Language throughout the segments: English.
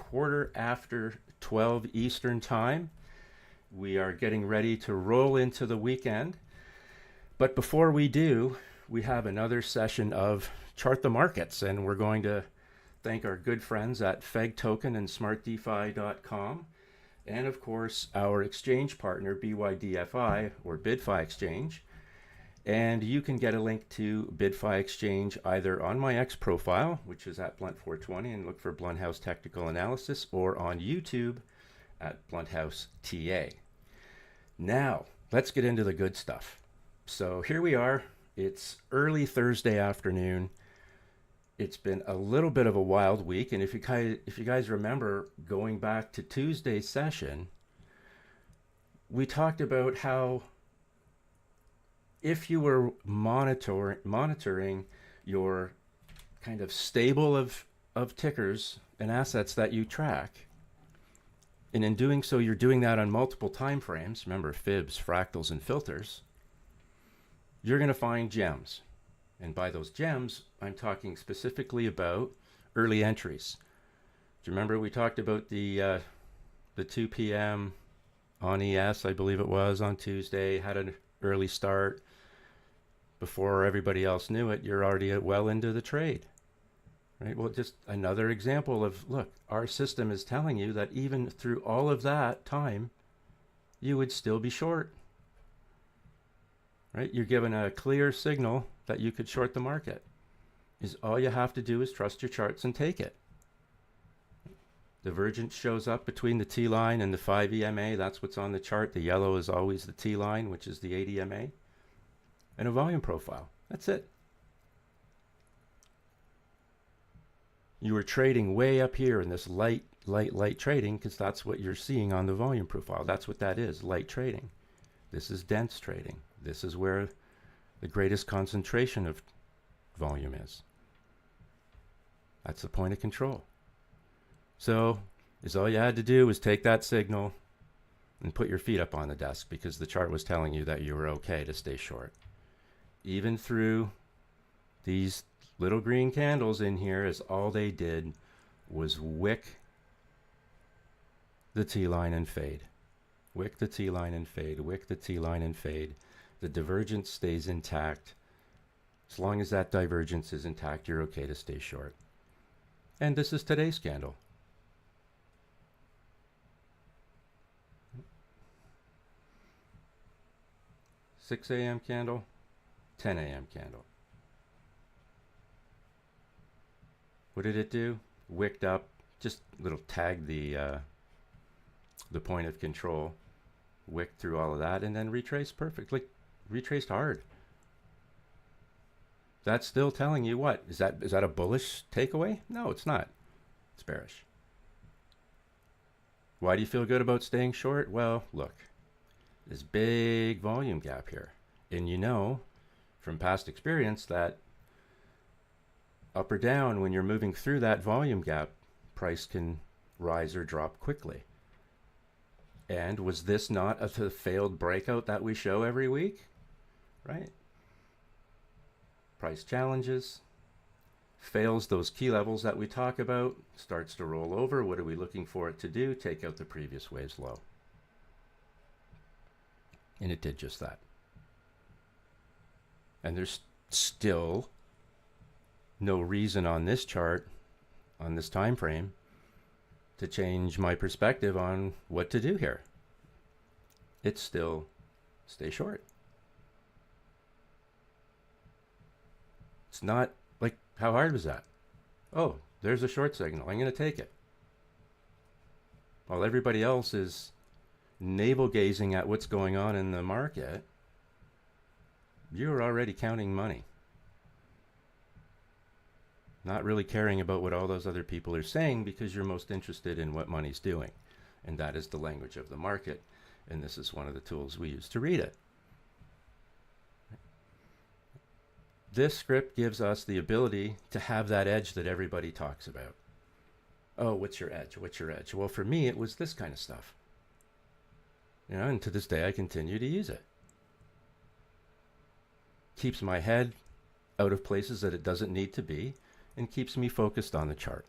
quarter after 12 Eastern Time. We are getting ready to roll into the weekend. But before we do, we have another session of Chart the Markets, and we're going to thank our good friends at FEG Token and smartdefi.com, and of course our exchange partner BYDFi or BidFi Exchange. And you can get a link to BidFi Exchange either on my X profile, which is at Blunt420, and look for Blunthouse Technical Analysis, or on YouTube at Blunthouse TA. Now, let's get into the good stuff. So here we are. It's early Thursday afternoon. It's been a little bit of a wild week, and if you guys remember going back to Tuesday's session, we talked about how if you were monitoring your kind of stable of tickers and assets that you track, and in doing so, you're doing that on multiple time frames, remember fibs, fractals, and filters, you're going to find gems. And by those gems, I'm talking specifically about early entries. Do you remember we talked about the 2 p.m. on ES, I believe it was, on Tuesday, had an early start. Before everybody else knew it, you're already well into the trade, right? Well, just another example of, look, our system is telling you that even through all of that time, you would still be short, right? You're given a clear signal that you could short the market. Is all you have to do is trust your charts and take it. Divergence shows up between the T line and the 5 EMA. That's what's on the chart. The yellow is always the T line, which is the 8 EMA. And a volume profile. That's it. You were trading way up here in this light trading, because that's what you're seeing on the volume profile. That's what that is, light trading. This is dense trading. This is where the greatest concentration of volume is. That's the point of control. So, all you had to do was take that signal and put your feet up on the desk, because the chart was telling you that you were okay to stay short. Even through these little green candles in here, is all they did was wick the T-line and fade. Wick the T-line and fade. Wick the T-line and fade. The divergence stays intact. As long as that divergence is intact, you're okay to stay short. And this is today's candle. $6 a.m. candle, 10 a.m. candle. What did it do? Wicked up, just little tag the point of control, wicked through all of that, and then retraced perfectly, retraced hard. That's still telling you what? Is that a bullish takeaway? No, it's not. It's bearish. Why do you feel good about staying short? Well, look, this big volume gap here. And you know from past experience that up or down, when you're moving through that volume gap, price can rise or drop quickly. And was this not a failed breakout that we show every week? Right? Price challenges, fails those key levels that we talk about, starts to roll over. What are we looking for it to do? Take out the previous wave's low. And it did just that. And there's still no reason on this chart, on this time frame, to change my perspective on what to do here. It's still stay short. It's not like, how hard was that? Oh, there's a short signal. I'm going to take it. While everybody else is navel gazing at what's going on in the market, you're already counting money. Not really caring about what all those other people are saying, because you're most interested in what money's doing. And that is the language of the market. And this is one of the tools we use to read it. This script gives us the ability to have that edge that everybody talks about. Oh, what's your edge? What's your edge? Well, for me, it was this kind of stuff. You know, and to this day, I continue to use it. Keeps my head out of places that it doesn't need to be, and keeps me focused on the chart.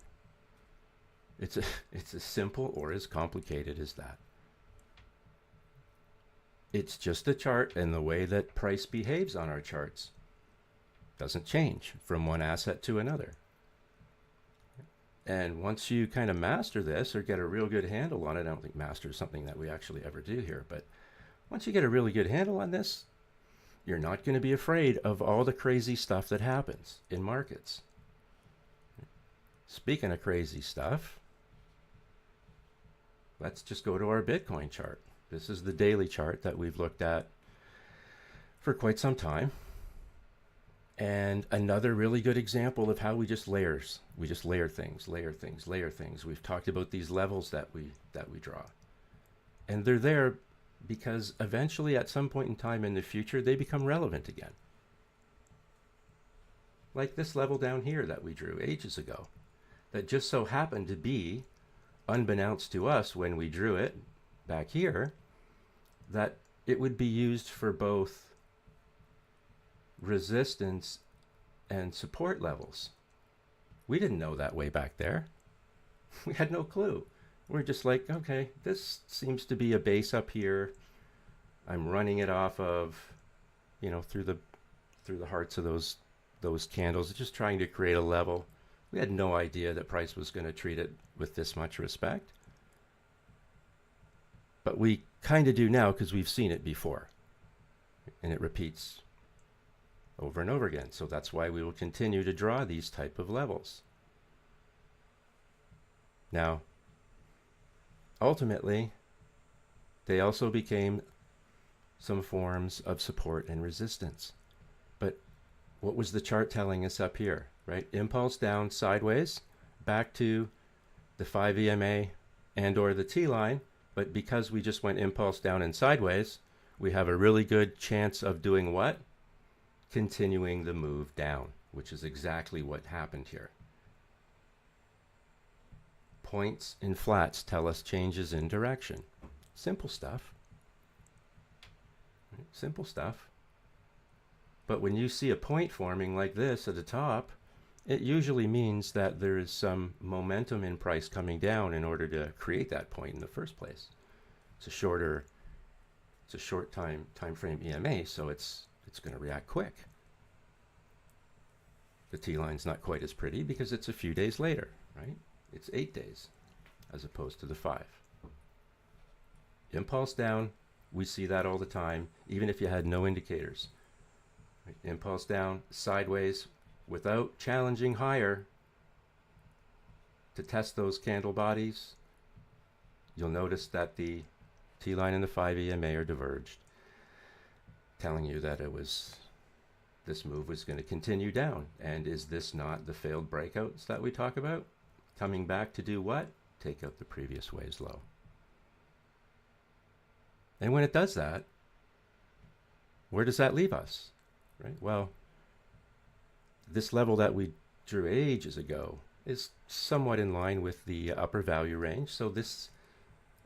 It's as simple or as complicated as that. It's just a chart, and the way that price behaves on our charts doesn't change from one asset to another. And once you kind of master this or get a real good handle on it, I don't think master is something that we actually ever do here, but once you get a really good handle on this, you're not going to be afraid of all the crazy stuff that happens in markets. Speaking of crazy stuff, let's just go to our Bitcoin chart. This is the daily chart that we've looked at for quite some time. And another really good example of how we just layer things. We've talked about these levels that we draw. And they're there because eventually at some point in time in the future, they become relevant again. Like this level down here that we drew ages ago, that just so happened to be, unbeknownst to us when we drew it back here, that it would be used for both resistance and support levels. We didn't know that way back there. We had no clue. We're just like, okay, this seems to be a base up here. I'm running it off of, through the hearts of those candles, just trying to create a level. We had no idea that price was going to treat it with this much respect. But we kind of do now because we've seen it before. And it repeats over and over again. So that's why we will continue to draw these type of levels. Now, ultimately, they also became some forms of support and resistance. But what was the chart telling us up here, right? Impulse down sideways, back to the 5 EMA and or the T-line. But because we just went impulse down and sideways, we have a really good chance of doing what? Continuing the move down, which is exactly what happened here. Points and flats tell us changes in direction. Simple stuff. Simple stuff. But when you see a point forming like this at the top, it usually means that there is some momentum in price coming down in order to create that point in the first place. It's a short time frame EMA, so it's going to react quick. The T-line's not quite as pretty because it's a few days later, right? It's 8 days as opposed to the 5. Impulse down, we see that all the time, even if you had no indicators. Right? Impulse down, sideways, without challenging higher to test those candle bodies, you'll notice that the T-line and the 5 EMA are diverged, telling you that this move was going to continue down. And is this not the failed breakouts that we talk about? Coming back to do what? Take out the previous wave's low. And when it does that, where does that leave us? Right? Well, this level that we drew ages ago is somewhat in line with the upper value range. So this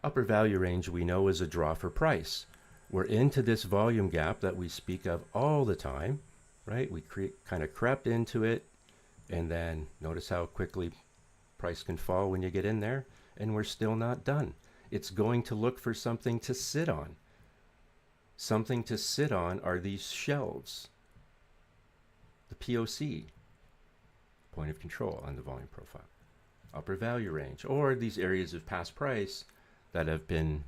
upper value range we know is a draw for price. We're into this volume gap that we speak of all the time, right? We kind of crept into it, and then notice how quickly price can fall when you get in there, and we're still not done. It's going to look for something to sit on. Something to sit on are these shelves. The POC, point of control on the volume profile. Upper value range, or these areas of past price that have been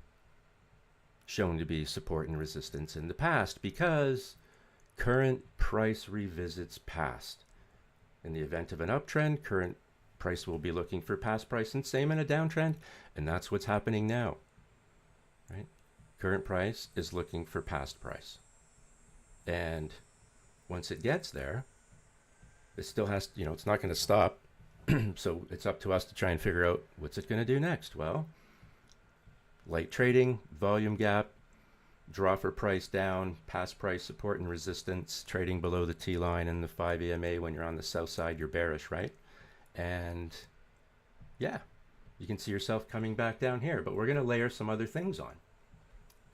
shown to be support and resistance in the past, because current price revisits past. In the event of an uptrend, current price will be looking for past price, and same in a downtrend, and that's what's happening now, right? Current price is looking for past price, and once it gets there, it still has, it's not going to stop. So it's up to us to try and figure out what's it going to do next. Well, light trading, volume gap, draw for price down, past price support and resistance, trading below the T-line and the 5 EMA. When you're on the south side, you're bearish, right? And yeah, you can see yourself coming back down here, but we're going to layer some other things on.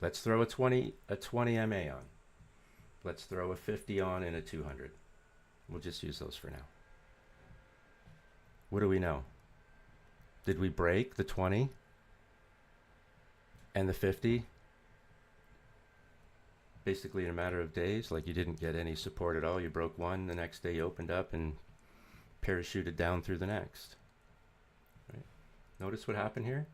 Let's throw a 20 MA on. Let's throw a 50 on and a 200. We'll just use those for now. What do we know? Did we break the 20 and the 50 basically in a matter of days? Like, you didn't get any support at all. You broke one, the next day you opened up and parachuted down through the next. Right? Notice what happened here?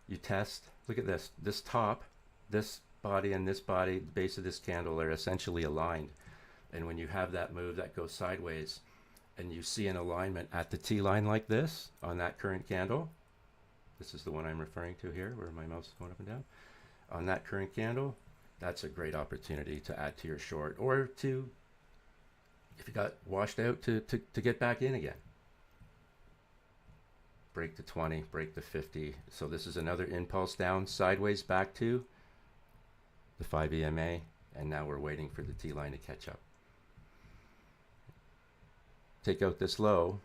You test, look at this. This top, this body and this body, the base of this candle are essentially aligned. And when you have that move that goes sideways and you see an alignment at the T line like this on that current candle, this is the one I'm referring to here where my mouse is going up and down, on that current candle, that's a great opportunity to add to your short, or to, if you got washed out, to get back in again. Break the 20, break the 50. So this is another impulse down sideways back to the 5 EMA, and now we're waiting for the T line to catch up. Take out this low.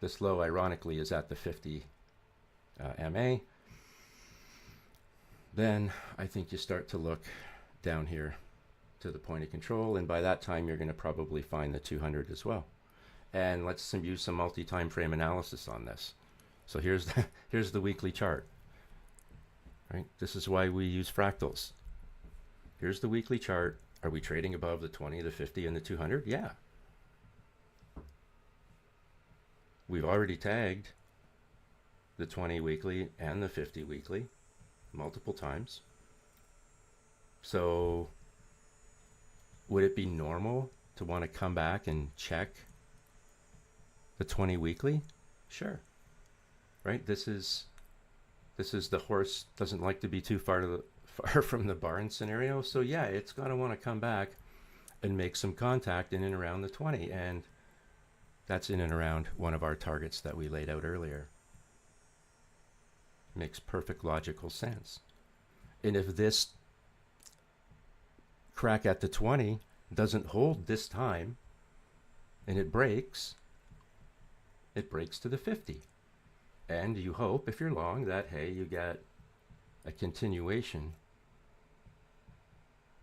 This low, ironically, is at the 50 MA. Then I think you start to look down here to the point of control, and by that time you're going to probably find the 200 as well. And let's use some multi-time frame analysis on this. So here's the weekly chart. Right? This is why we use fractals. Here's the weekly chart. Are we trading above the 20, the 50, and the 200? Yeah. We've already tagged the 20 weekly and the 50 weekly multiple times. So would it be normal to want to come back and check the 20 weekly? Sure. Right? This is the horse doesn't like to be too far from the barn scenario. So yeah, it's going to want to come back and make some contact in and around the 20, and that's in and around one of our targets that we laid out earlier. Makes perfect logical sense. And if this crack at the 20 doesn't hold this time and it breaks to the 50. And you hope, if you're long, that, hey, you get a continuation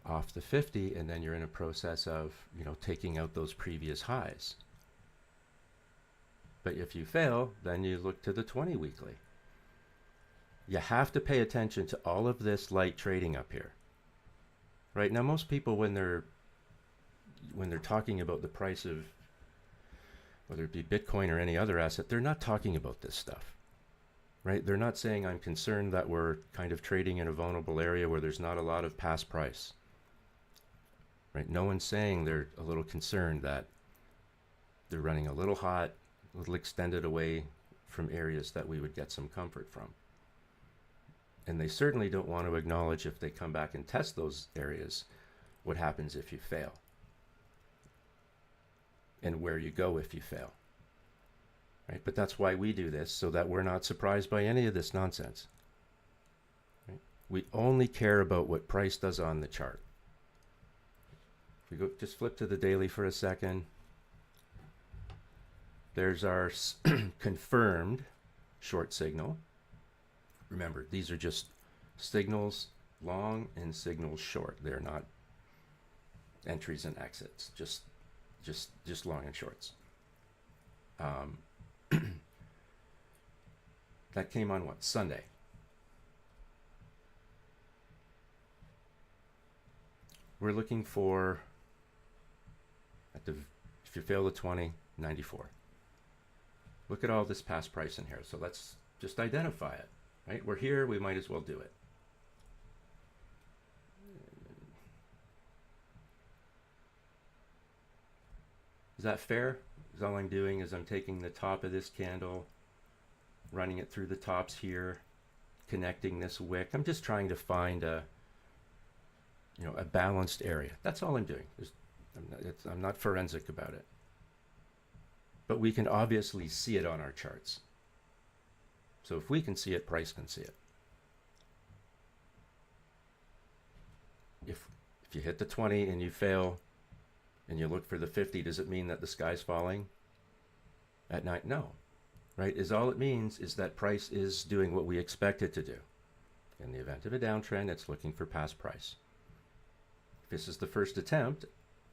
off the 50, and then you're in a process of, taking out those previous highs. But if you fail, then you look to the 20 weekly. You have to pay attention to all of this light trading up here. Right? Now, most people, when they're talking about the price of, whether it be Bitcoin or any other asset, they're not talking about this stuff. Right? They're not saying, I'm concerned that we're kind of trading in a vulnerable area where there's not a lot of past price. Right? No one's saying they're a little concerned that they're running a little hot, a little extended away from areas that we would get some comfort from. And they certainly don't want to acknowledge, if they come back and test those areas, what happens if you fail, and where you go if you fail. Right? But that's why we do this, so that we're not surprised by any of this nonsense. Right? We only care about what price does on the chart. If we go, just flip to the daily for a second. There's our confirmed short signal. Remember, these are just signals long and signals short. They're not entries and exits, just long and shorts. That came on what? Sunday. We're looking for, if you fail the 20, 94. Look at all this past price in here. So let's just identify it. Right? We're here, we might as well do it. Is that fair? Because all I'm doing is I'm taking the top of this candle, running it through the tops here, connecting this wick. I'm just trying to find a balanced area. That's all I'm doing. I'm not forensic about it. But we can obviously see it on our charts. So if we can see it, price can see it. If you hit the 20 and you fail and you look for the 50, does it mean that the sky's falling at night? No. Right? All it means is that price is doing what we expect it to do. In the event of a downtrend, it's looking for past price. If this is the first attempt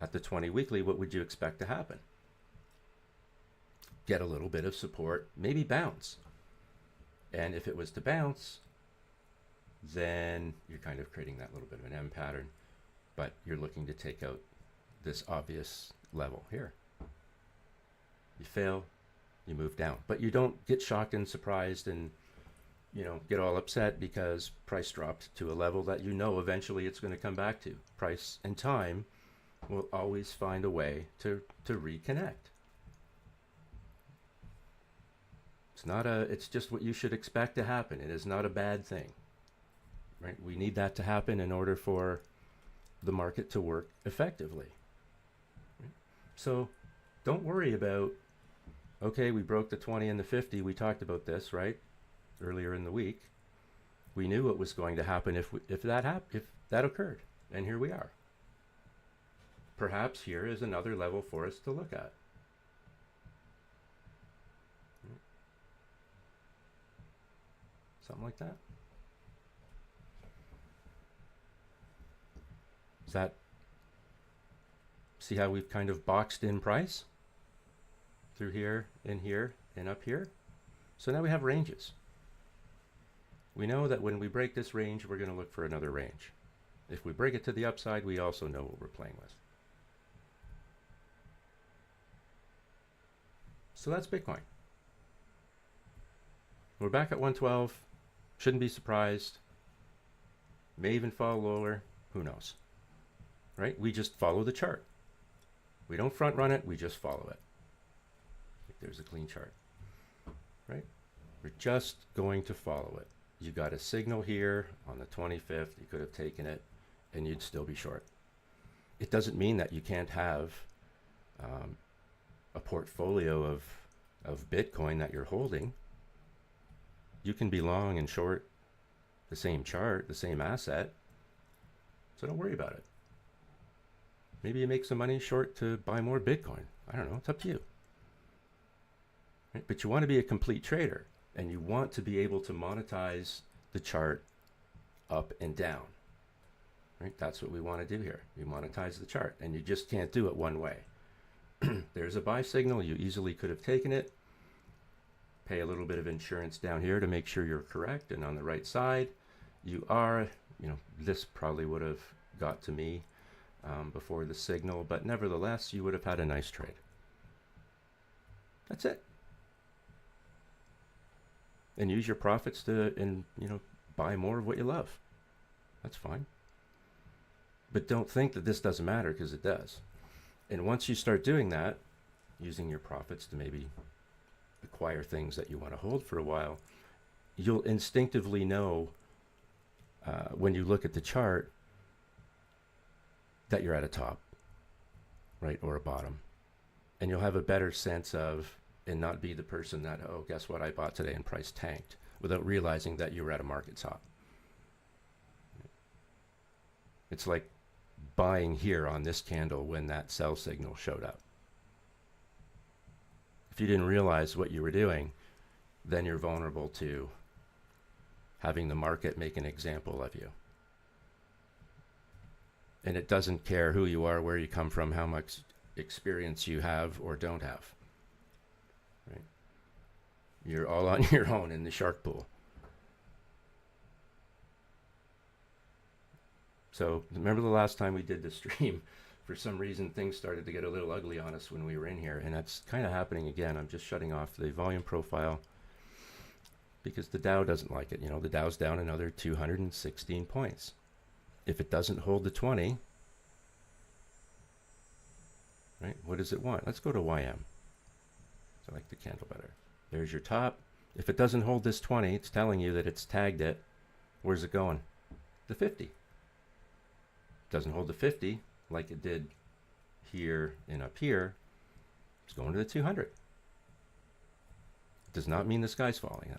at the 20 weekly, what would you expect to happen? get a little bit of support, maybe bounce. And if it was to bounce, then you're kind of creating that little bit of an M pattern, but you're looking to take out this obvious level here. You fail, you move down, but you don't get shocked and surprised and get all upset because price dropped to a level that eventually it's going to come back to. Price and time will always find a way to reconnect. It's just what you should expect to happen. It is not a bad thing, right? We need that to happen in order for the market to work effectively. Right? So don't worry about, okay, we broke the 20 and the 50. We talked about this, right? Earlier in the week. We knew what was going to happen if that occurred. And here we are. Perhaps here is another level for us to look at. Something like that. See how we've kind of boxed in price through here, and up here? So now we have ranges. We know that when we break this range, we're going to look for another range. If we break it to the upside, we also know what we're playing with. So that's Bitcoin. We're back at 112. Shouldn't be surprised. May even fall lower. Who knows? Right? We just follow the chart. We don't front run it. We just follow it. There's a clean chart. Right? We're just going to follow it. You got a signal here on the 25th. You could have taken it and you'd still be short. It doesn't mean that you can't have a portfolio of Bitcoin that you're holding. You can be long and short the same chart, the same asset. So don't worry about it. Maybe you make some money short to buy more Bitcoin. I don't know. It's up to you. Right? But you want to be a complete trader, and you want to be able to monetize the chart up and down. Right? That's what we want to do here. You monetize the chart, and you just can't do it one way. There's a buy signal. You easily could have taken it. Pay a little bit of insurance down here to make sure you're correct, and on the right side, you are, this probably would have got to me before the signal, but nevertheless, you would have had a nice trade. That's it. And use your profits to buy more of what you love. That's fine. But don't think that this doesn't matter, because it does. And once you start doing that, using your profits to maybe acquire things that you want to hold for a while, you'll instinctively know when you look at the chart that you're at a top, right, or a bottom. And you'll have a better sense of, and not be the person that, oh, guess what, I bought today and price tanked, without realizing that you were at a market top. It's like buying here on this candle when that sell signal showed up. If you didn't realize what you were doing, then you're vulnerable to having the market make an example of you. And it doesn't care who you are, where you come from, how much experience you have or don't have. Right? You're all on your own in the shark pool. So remember the last time we did the stream, for some reason things started to get a little ugly on us when we were in here, and that's kind of happening again. I'm just shutting off the volume profile because the Dow doesn't like it. The Dow's down another 216 points. If it doesn't hold the 20, right, what does it want? Let's go to YM. I like the candle better. There's your top. If it doesn't hold this 20, it's telling you that it's tagged it. Where's it going? The 50. Doesn't hold the 50 like it did here and up here. It's going to the 200. Does not mean the sky's falling now.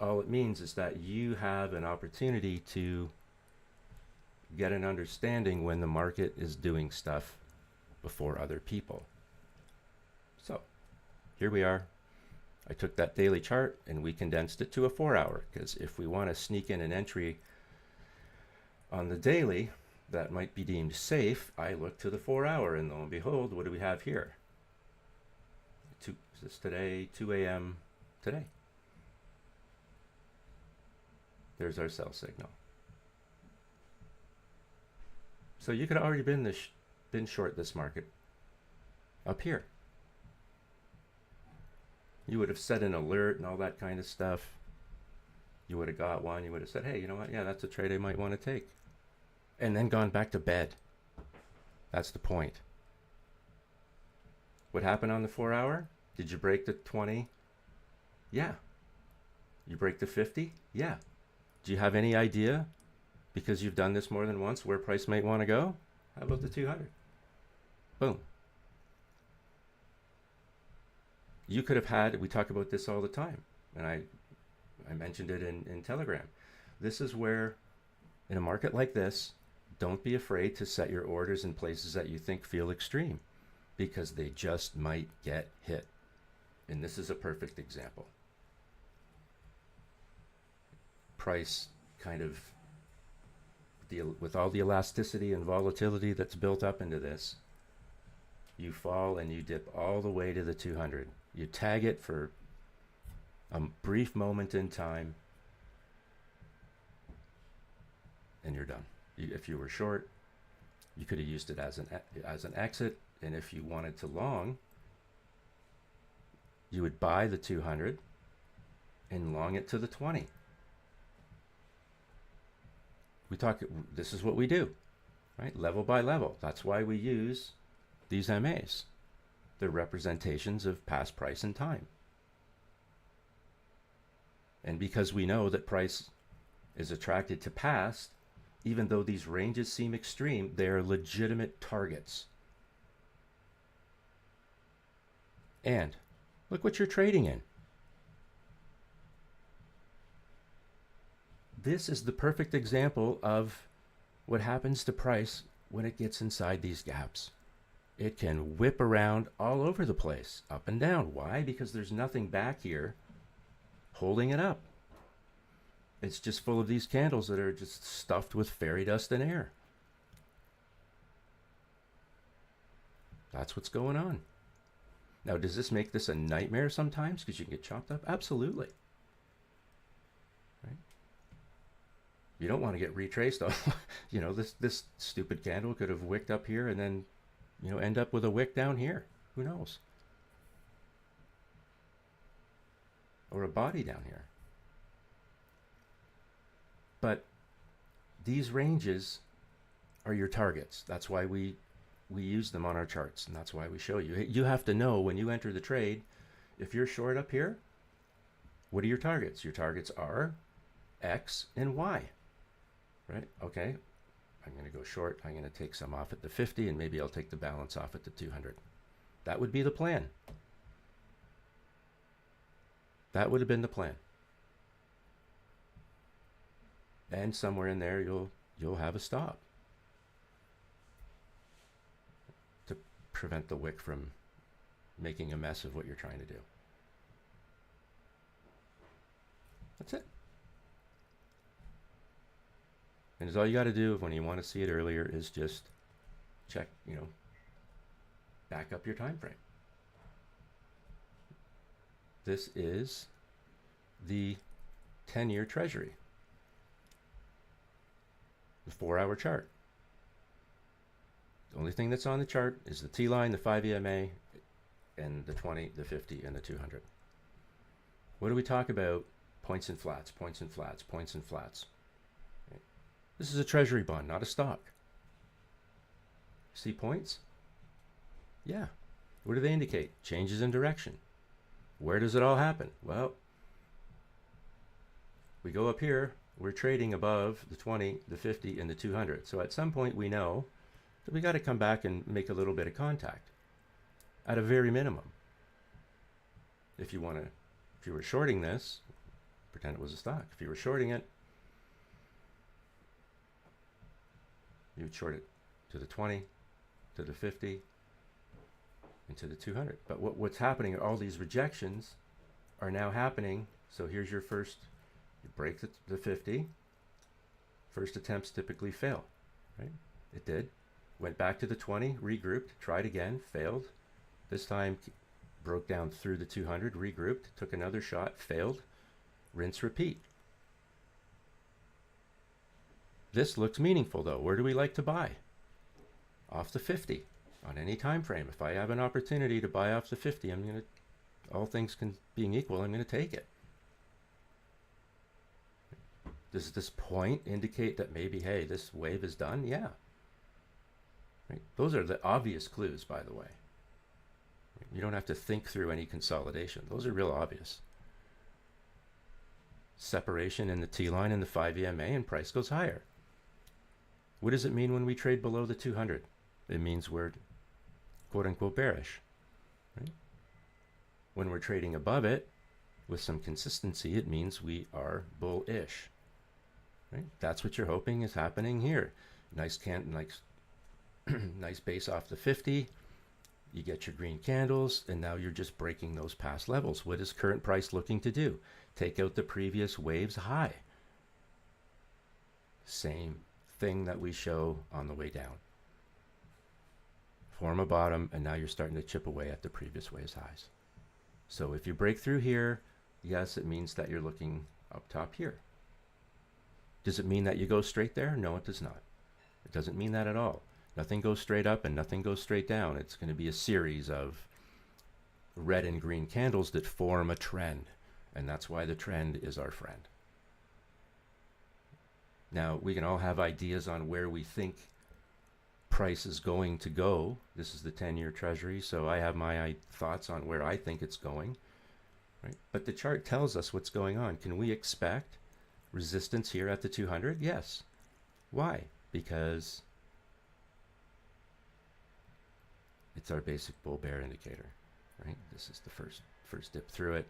All it means is that you have an opportunity to get an understanding when the market is doing stuff before other people. So here we are. I took that daily chart and we condensed it to a 4-hour, because if we want to sneak in an entry on the daily that might be deemed safe, I look to the 4-hour, and lo and behold, what do we have here? Is this today? 2 a.m. today. There's our sell signal. So you could have already been short this market up here. You would have set an alert and all that kind of stuff. You would have got one. You would have said, hey, you know what? Yeah, that's a trade I might want to take. And then gone back to bed. That's the point. What happened on the 4 hour? Did you break the 20? Yeah. You break the 50? Yeah. Do you have any idea, because you've done this more than once, where price might want to go? How about the 200? Boom. You could have had, we talk about this all the time, and I mentioned it in Telegram. This is where, in a market like this, don't be afraid to set your orders in places that you think feel extreme, because they just might get hit. And this is a perfect example. Price kind of, with all the elasticity and volatility that's built up into this, you fall and you dip all the way to the 200. You tag it for a brief moment in time, and you're done. If you were short, you could have used it as an exit, and if you wanted to long, you would buy the 200 and long it to the 20. This is what we do, right? Level by level. That's why we use these MAs. They're representations of past price and time. And because we know that price is attracted to past, even though these ranges seem extreme, they are legitimate targets. And look what you're trading in. This is the perfect example of what happens to price when it gets inside these gaps. It can whip around all over the place, up and down. Why? Because there's nothing back here holding it up. It's just full of these candles that are just stuffed with fairy dust and air. That's what's going on. Now, does this make this a nightmare sometimes because you can get chopped up? Absolutely. Right? You don't want to get retraced. You know, this stupid candle could have wicked up here and then, you know, end up with a wick down here. Who knows? Or a body down here. But these ranges are your targets. That's why we use them on our charts, and that's why we show you. You have to know when you enter the trade, if you're short up here, what are your targets? Your targets are X and Y, right? Okay, I'm going to go short. I'm going to take some off at the 50, and maybe I'll take the balance off at the 200. That would be the plan. That would have been the plan. And somewhere in there, you'll have a stop to prevent the wick from making a mess of what you're trying to do. That's it. And it's all you got to do when you want to see it earlier is just check, you know, back up your time frame. This is the 10-year treasury. The 4-hour chart. The only thing that's on the chart is the T line, the 5 EMA, and the 20, the 50, and the 200. What do we talk about? Points and flats, points and flats, points and flats. Okay. This is a treasury bond, not a stock. See points? Yeah. What do they indicate? Changes in direction. Where does it all happen? Well, we go up here. We're trading above the 20, the 50, and the 200. So at some point we know that we got to come back and make a little bit of contact at a very minimum. If you were shorting this, pretend it was a stock. If you were shorting it, you would short it to the 20, to the 50, and to the 200. But what's happening are all these rejections are now happening. So here's your first. You break the 50. First attempts typically fail, right? It did. Went back to the 20, regrouped, tried again, failed. This time broke down through the 200, regrouped, took another shot, failed, rinse, repeat. This looks meaningful though. Where do we like to buy? Off the 50 on any time frame. If I have an opportunity to buy off the 50, I'm going to, all things being equal, I'm going to take it. Does this point indicate that maybe, hey, this wave is done? Yeah. Right? Those are the obvious clues, by the way. You don't have to think through any consolidation. Those are real obvious. Separation in the T-line and the 5 EMA, and price goes higher. What does it mean when we trade below the 200? It means we're quote-unquote bearish. Right? When we're trading above it with some consistency, it means we are bullish. Right? That's what you're hoping is happening here. Nice nice base off the 50. You get your green candles, and now you're just breaking those past levels. What is current price looking to do? Take out the previous wave's high. Same thing that we show on the way down. Form a bottom, and now you're starting to chip away at the previous wave's highs. So if you break through here, yes, it means that you're looking up top here. Does it mean that you go straight there? No, it does not. It doesn't mean that at all. Nothing goes straight up and nothing goes straight down. It's going to be a series of red and green candles that form a trend. And that's why the trend is our friend. Now, we can all have ideas on where we think price is going to go. This is the 10-year treasury, so I have my thoughts on where I think it's going. Right? But the chart tells us what's going on. Can we expect resistance here at the 200? Yes. Why? Because it's our basic bull bear indicator, right? This is the first dip through it,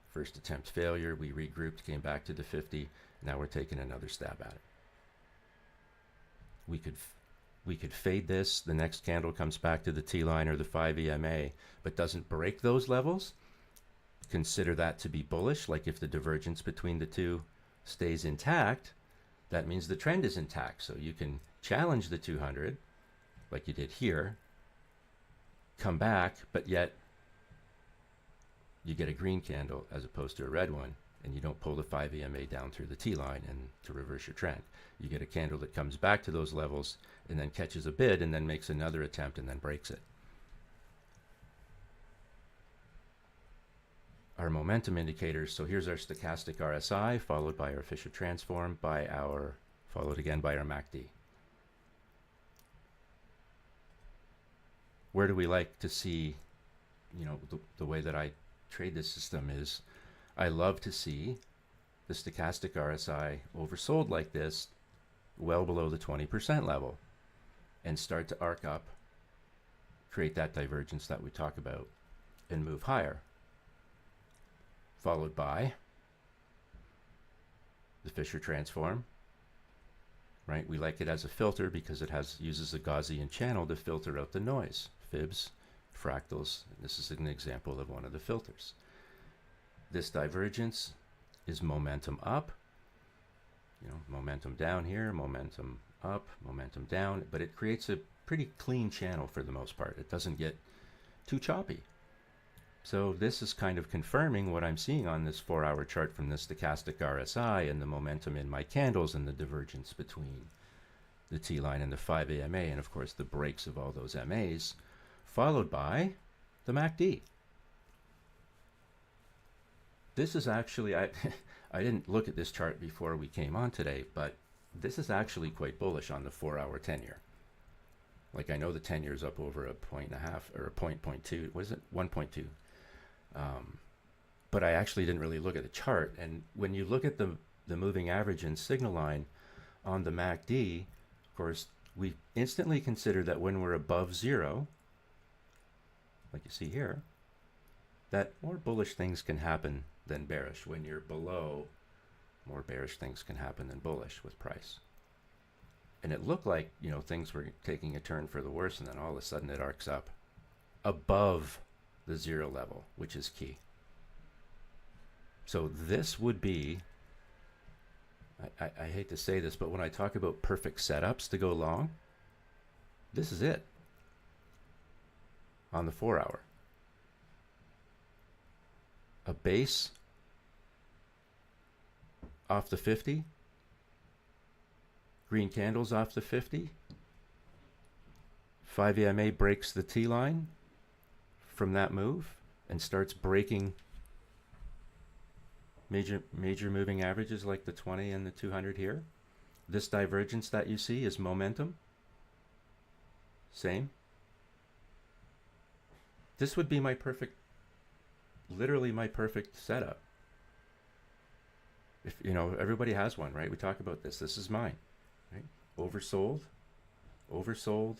first attempt failure. We regrouped, came back to the 50. Now we're taking another stab at it. We could fade this. The next candle comes back to the T-line or the 5 EMA, but doesn't break those levels. Consider that to be bullish. Like if the divergence between the two stays intact, that means the trend is intact. So you can challenge the 200 like you did here, come back, but yet you get a green candle as opposed to a red one, and you don't pull the 5 EMA down through the T-line and to reverse your trend. You get a candle that comes back to those levels and then catches a bid and then makes another attempt and then breaks it. Our momentum indicators, so here's our stochastic RSI, followed by our Fisher transform, followed again by our MACD. Where do we like to see, the way that I trade this system is, I love to see the stochastic RSI oversold like this, well below the 20% level, and start to arc up, create that divergence that we talk about, and move higher. Followed by the Fisher transform, right? We like it as a filter because it uses a Gaussian channel to filter out the noise, fibs, fractals. This is an example of one of the filters. This divergence is momentum up, momentum down here, momentum up, momentum down, but it creates a pretty clean channel for the most part. It doesn't get too choppy. So this is kind of confirming what I'm seeing on this 4-hour chart from the stochastic RSI and the momentum in my candles and the divergence between the T-line and the 5 AMA, and of course the breaks of all those MAs, followed by the MACD. This is actually, I didn't look at this chart before we came on today, but this is actually quite bullish on the 4-hour 10-year. Like I know the 10-year is up over 1.5 or 0.2, what is it, 1.2. But I actually didn't really look at the chart. And when you look at the moving average and signal line on the MACD, of course, we instantly consider that when we're above zero, like you see here, that more bullish things can happen than bearish. When you're below, more bearish things can happen than bullish with price. And it looked like, things were taking a turn for the worse, and then all of a sudden it arcs up above the zero level, which is key. So this would be, I hate to say this, but when I talk about perfect setups to go long, this is it on the 4-hour. a base off the 50, green candles off the 50, 5 EMA breaks the T line from that move and starts breaking major moving averages like the 20 and the 200 here. This divergence that you see is momentum. Same. This would be my perfect, literally my perfect setup. If you know, everybody has one, right? We talk about this. This is mine, right? Oversold, oversold.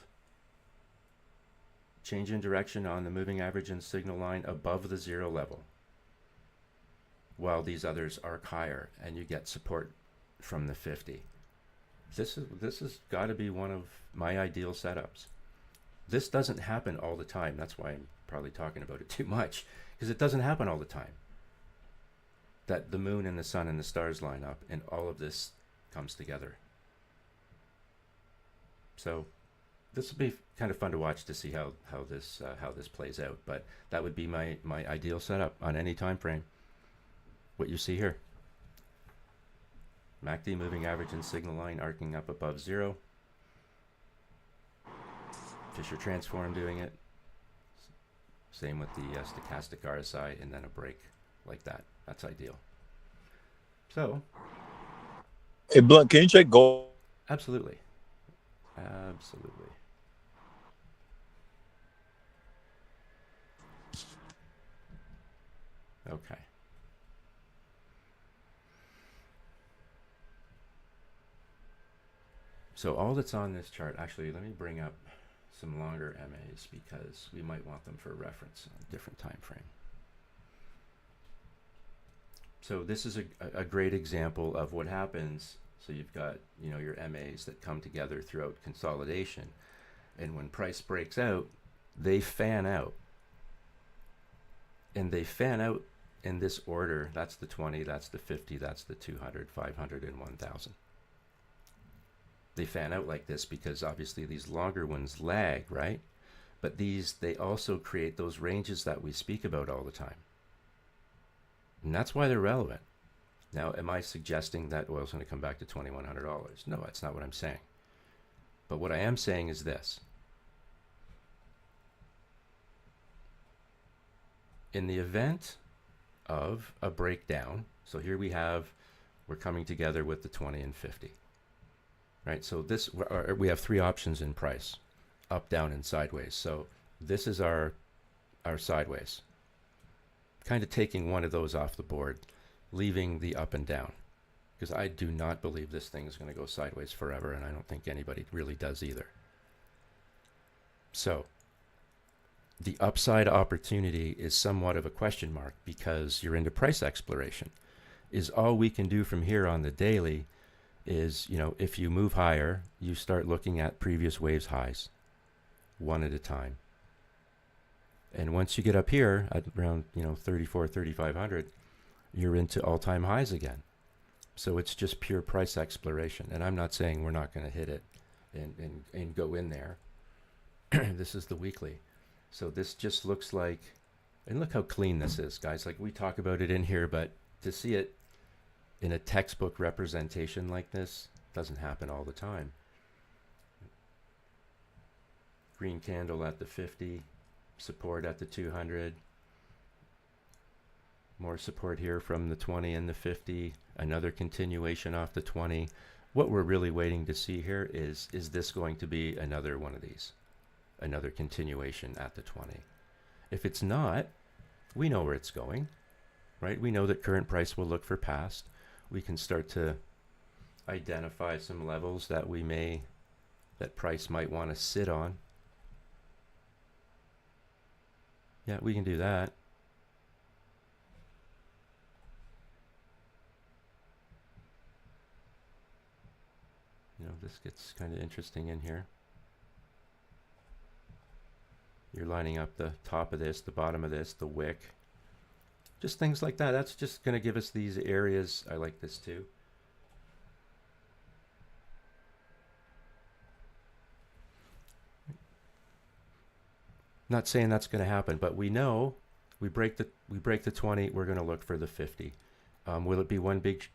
Change in direction on the moving average and signal line above the 0 level, while these others arc higher, and you get support from the 50. This has got to be one of my ideal setups. This doesn't happen all the time. That's why I'm probably talking about it too much, because it doesn't happen all the time. That the moon and the sun and the stars line up and all of this comes together. So this will be kind of fun to watch to see how this plays out. But that would be my ideal setup on any time frame. What you see here. MACD moving average and signal line arcing up above 0. Fisher transform doing it. Same with the stochastic RSI, and then a break like that. That's ideal. So. Hey, Blunt, can you check gold? Absolutely. Absolutely. Okay. So all that's on this chart, actually, let me bring up some longer MAs because we might want them for reference on a different time frame. So this is a great example of what happens. So you've got, you know, your MAs that come together throughout consolidation, and when price breaks out, they fan out. And they fan out in this order. That's the 20, that's the 50, that's the 200, 500, and 1000. They fan out like this because obviously these longer ones lag, right? But these, they also create those ranges that we speak about all the time. And that's why they're relevant. Now, am I suggesting that oil's going to come back to $2,100? No, that's not what I'm saying. But what I am saying is this. In the event of a breakdown, so here we're coming together with the 20 and 50. Right, so we have 3 options in price, up, down, and sideways. So this is our sideways. Kind of taking one of those off the board, leaving the up and down. Because I do not believe this thing is going to go sideways forever, and I don't think anybody really does either. So the upside opportunity is somewhat of a question mark because you're into price exploration. Is all we can do from here on the daily is, you know, if you move higher, you start looking at previous waves highs, one at a time. And once you get up here at around, you know, 34, 3,500, you're into all-time highs again. So it's just pure price exploration. And I'm not saying we're not going to hit it and go in there. This is the weekly. So this just looks like, and look how clean this is, guys. Like we talk about it in here, but to see it in a textbook representation like this doesn't happen all the time. Green candle at the 50, support at the 200, more support here from the 20 and the 50, another continuation off the 20. What we're really waiting to see here is this going to be another one of these, another continuation at the 20? If it's not, we know where it's going, right? We know that current price will look for past. We can start to identify some levels that that price might want to sit on. Yeah, we can do that. You know, this gets kind of interesting in here. You're lining up the top of this, the bottom of this, the wick. Just things like that. That's just going to give us these areas. I like this too. Not saying that's going to happen, but we know we We break the 20, we're going to look for the 50. Will it be one big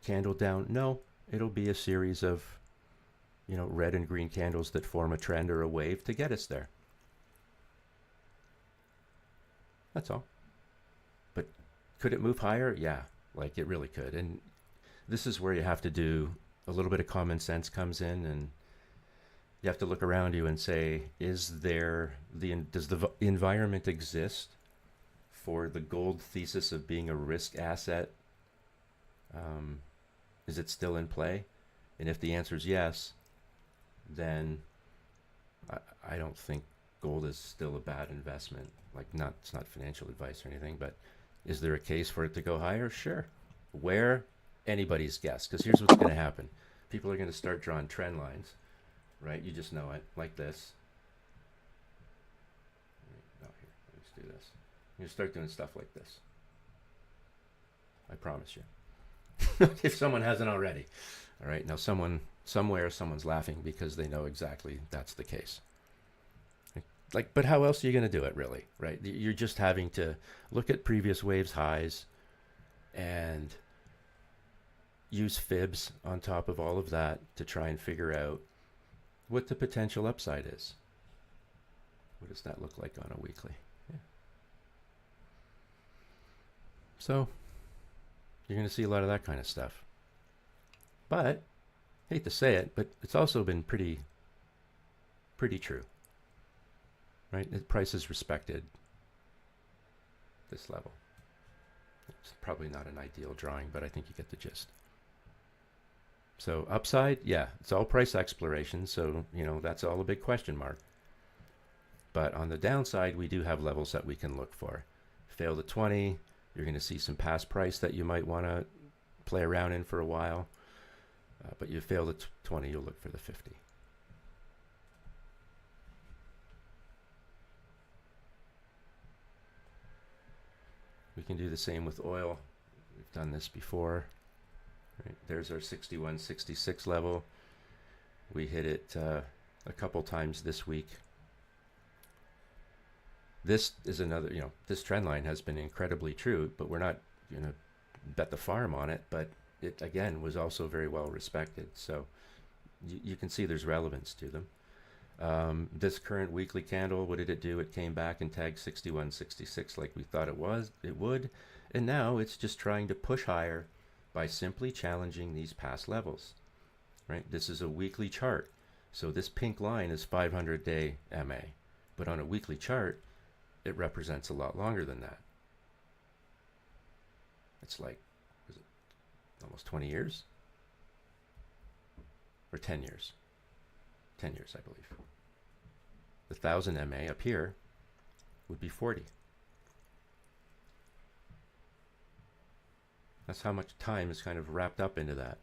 candle down? No, it'll be a series of, red and green candles that form a trend or a wave to get us there. That's all. But could it move higher? Yeah, like it really could. And this is where you have to do a little bit of common sense comes in, and you have to look around you and say, does the environment exist for the gold thesis of being a risk asset? Is it still in play? And if the answer is yes, then I don't think gold is still a bad investment. Like, it's not financial advice or anything, but is there a case for it to go higher? Sure. Where? Anybody's guess. Because here's what's going to happen. People are going to start drawing trend lines, right? You just know it, like this. No, here, let's do this. You start doing stuff like this. I promise you. If someone hasn't already. All right, now somewhere, someone's laughing because they know exactly that's the case. But how else are you going to do it, really, right? You're just having to look at previous waves highs and use fibs on top of all of that to try and figure out what the potential upside is. What does that look like on a weekly? Yeah. So you're going to see a lot of that kind of stuff. But, hate to say it, but it's also been pretty true. Right? The price is respected this level. It's probably not an ideal drawing, but I think you get the gist. So upside, yeah, it's all price exploration. So, that's all a big question mark. But on the downside, we do have levels that we can look for. Fail the 20, you're going to see some past price that you might want to play around in for a while. But you fail the 20, you'll look for the 50. We can do the same with oil. We've done this before. Right, there's our 61.66 level. We hit it a couple times this week. This is another, this trend line has been incredibly true, but we're not going to bet the farm on it. But it, again, was also very well respected. So you can see there's relevance to them. This current weekly candle, what did it do? It came back and tagged 61.66 like we thought it would. And now it's just trying to push higher by simply challenging these past levels, right? This is a weekly chart. So this pink line is 500-day MA. But on a weekly chart, it represents a lot longer than that. It's like, is it almost 20 years? Or 10 years? 10 years, I believe. The 1000 MA up here would be 40. That's how much time is kind of wrapped up into that.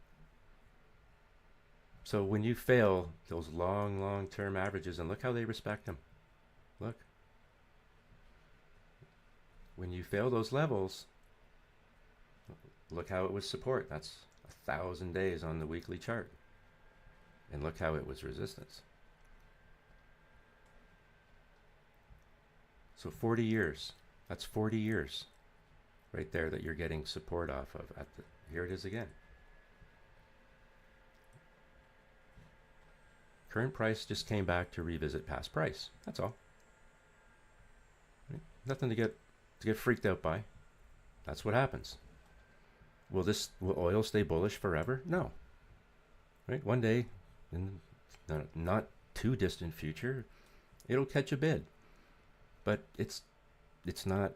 So when you fail those long-term averages, and look how they respect them. Look. When you fail those levels, look how it was support. That's 1,000 days on the weekly chart. And look how it was resistance. So 40 years. That's 40 years right there that you're getting support off of. Here it is again. Current price just came back to revisit past price. That's all. Right? Nothing to get freaked out by. That's what happens. Will oil stay bullish forever? No. Right? One day, in the not too distant future, it'll catch a bid. But it's not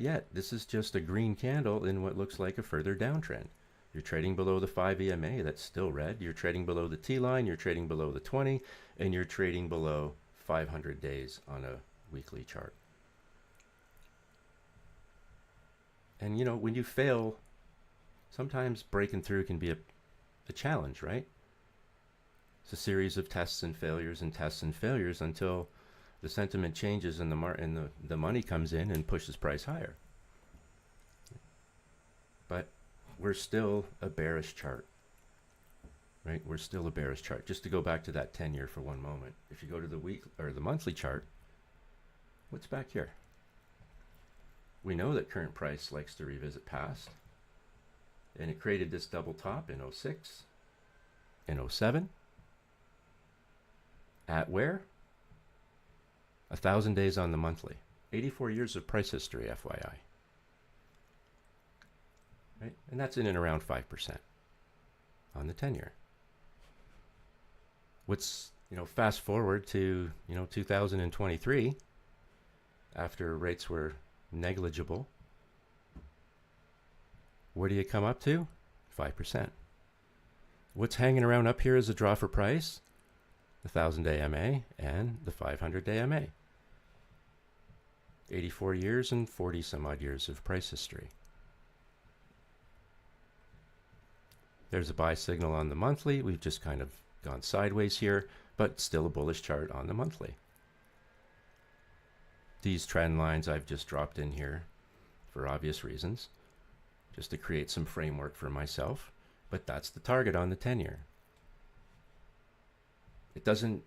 yet. This is just a green candle in what looks like a further downtrend. You're trading below the 5 EMA, that's still red. You're trading below the T line, you're trading below the 20, and you're trading below 500 days on a weekly chart. And when you fail, sometimes breaking through can be a challenge, right? It's a series of tests and failures until the sentiment changes and the money comes in and pushes price higher. But we're still a bearish chart, right? We're still a bearish chart. Just to go back to that 10-year for one moment. If you go to the week or the monthly chart, what's back here? we know that current price likes to revisit past. And it created this double top in 06, in 07. At where? 1,000 days on the monthly. 84 years of price history, FYI. Right? And that's in and around 5% on the 10-year. What's, fast forward to, 2023, after rates were negligible, where do you come up to? 5%. What's hanging around up here is a draw for price, the 1,000-day MA and the 500-day MA. 84 years and 40 some odd years of price history. There's a buy signal on the monthly. We've just kind of gone sideways here, but still a bullish chart on the monthly. These trend lines I've just dropped in here for obvious reasons, just to create some framework for myself, but that's the target on the 10-year. It doesn't,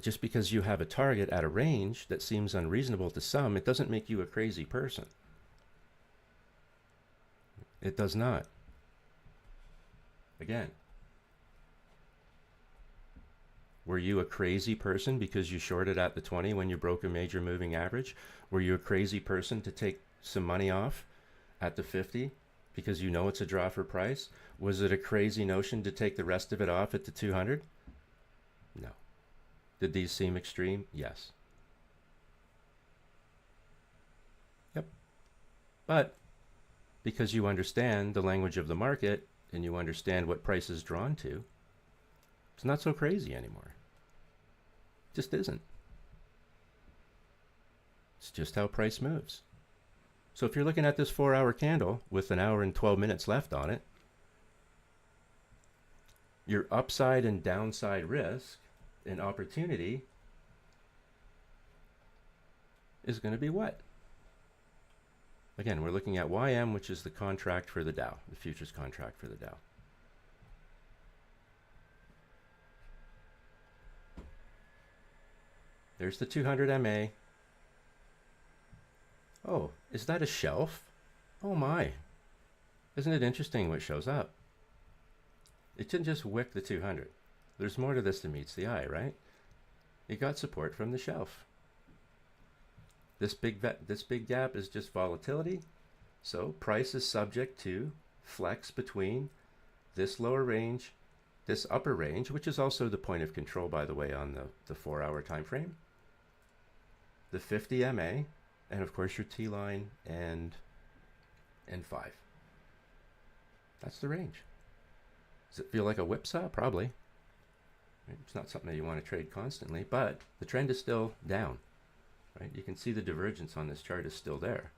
just because you have a target at a range that seems unreasonable to some, it doesn't make you a crazy person. It does not. Again, were you a crazy person because you shorted at the 20 when you broke a major moving average? Were you a crazy person to take some money off at the 50 because you know it's a draw for price? Was it a crazy notion to take the rest of it off at the 200? No. Did these seem extreme? Yes. Yep. But because you understand the language of the market and you understand what price is drawn to, it's not so crazy anymore. It just isn't. It's just how price moves. So if you're looking at this 4-hour candle with an hour and 12 minutes left on it, your upside and downside risk and opportunity is going to be what? Again, we're looking at YM, which is the contract for the Dow, the futures contract for the Dow. There's the 200 MA. Oh, is that a shelf? Oh my. Isn't it interesting what shows up? It didn't just wick the 200. There's more to this than meets the eye, right? It got support from the shelf. This big gap is just volatility. So price is subject to flex between this lower range, this upper range, which is also the point of control, by the way, on the 4-hour time frame, the 50 MA, and of course your T line and 5. That's the range. Does it feel like a whipsaw? Probably. It's not something that you want to trade constantly, but the trend is still down. Right? You can see the divergence on this chart is still there.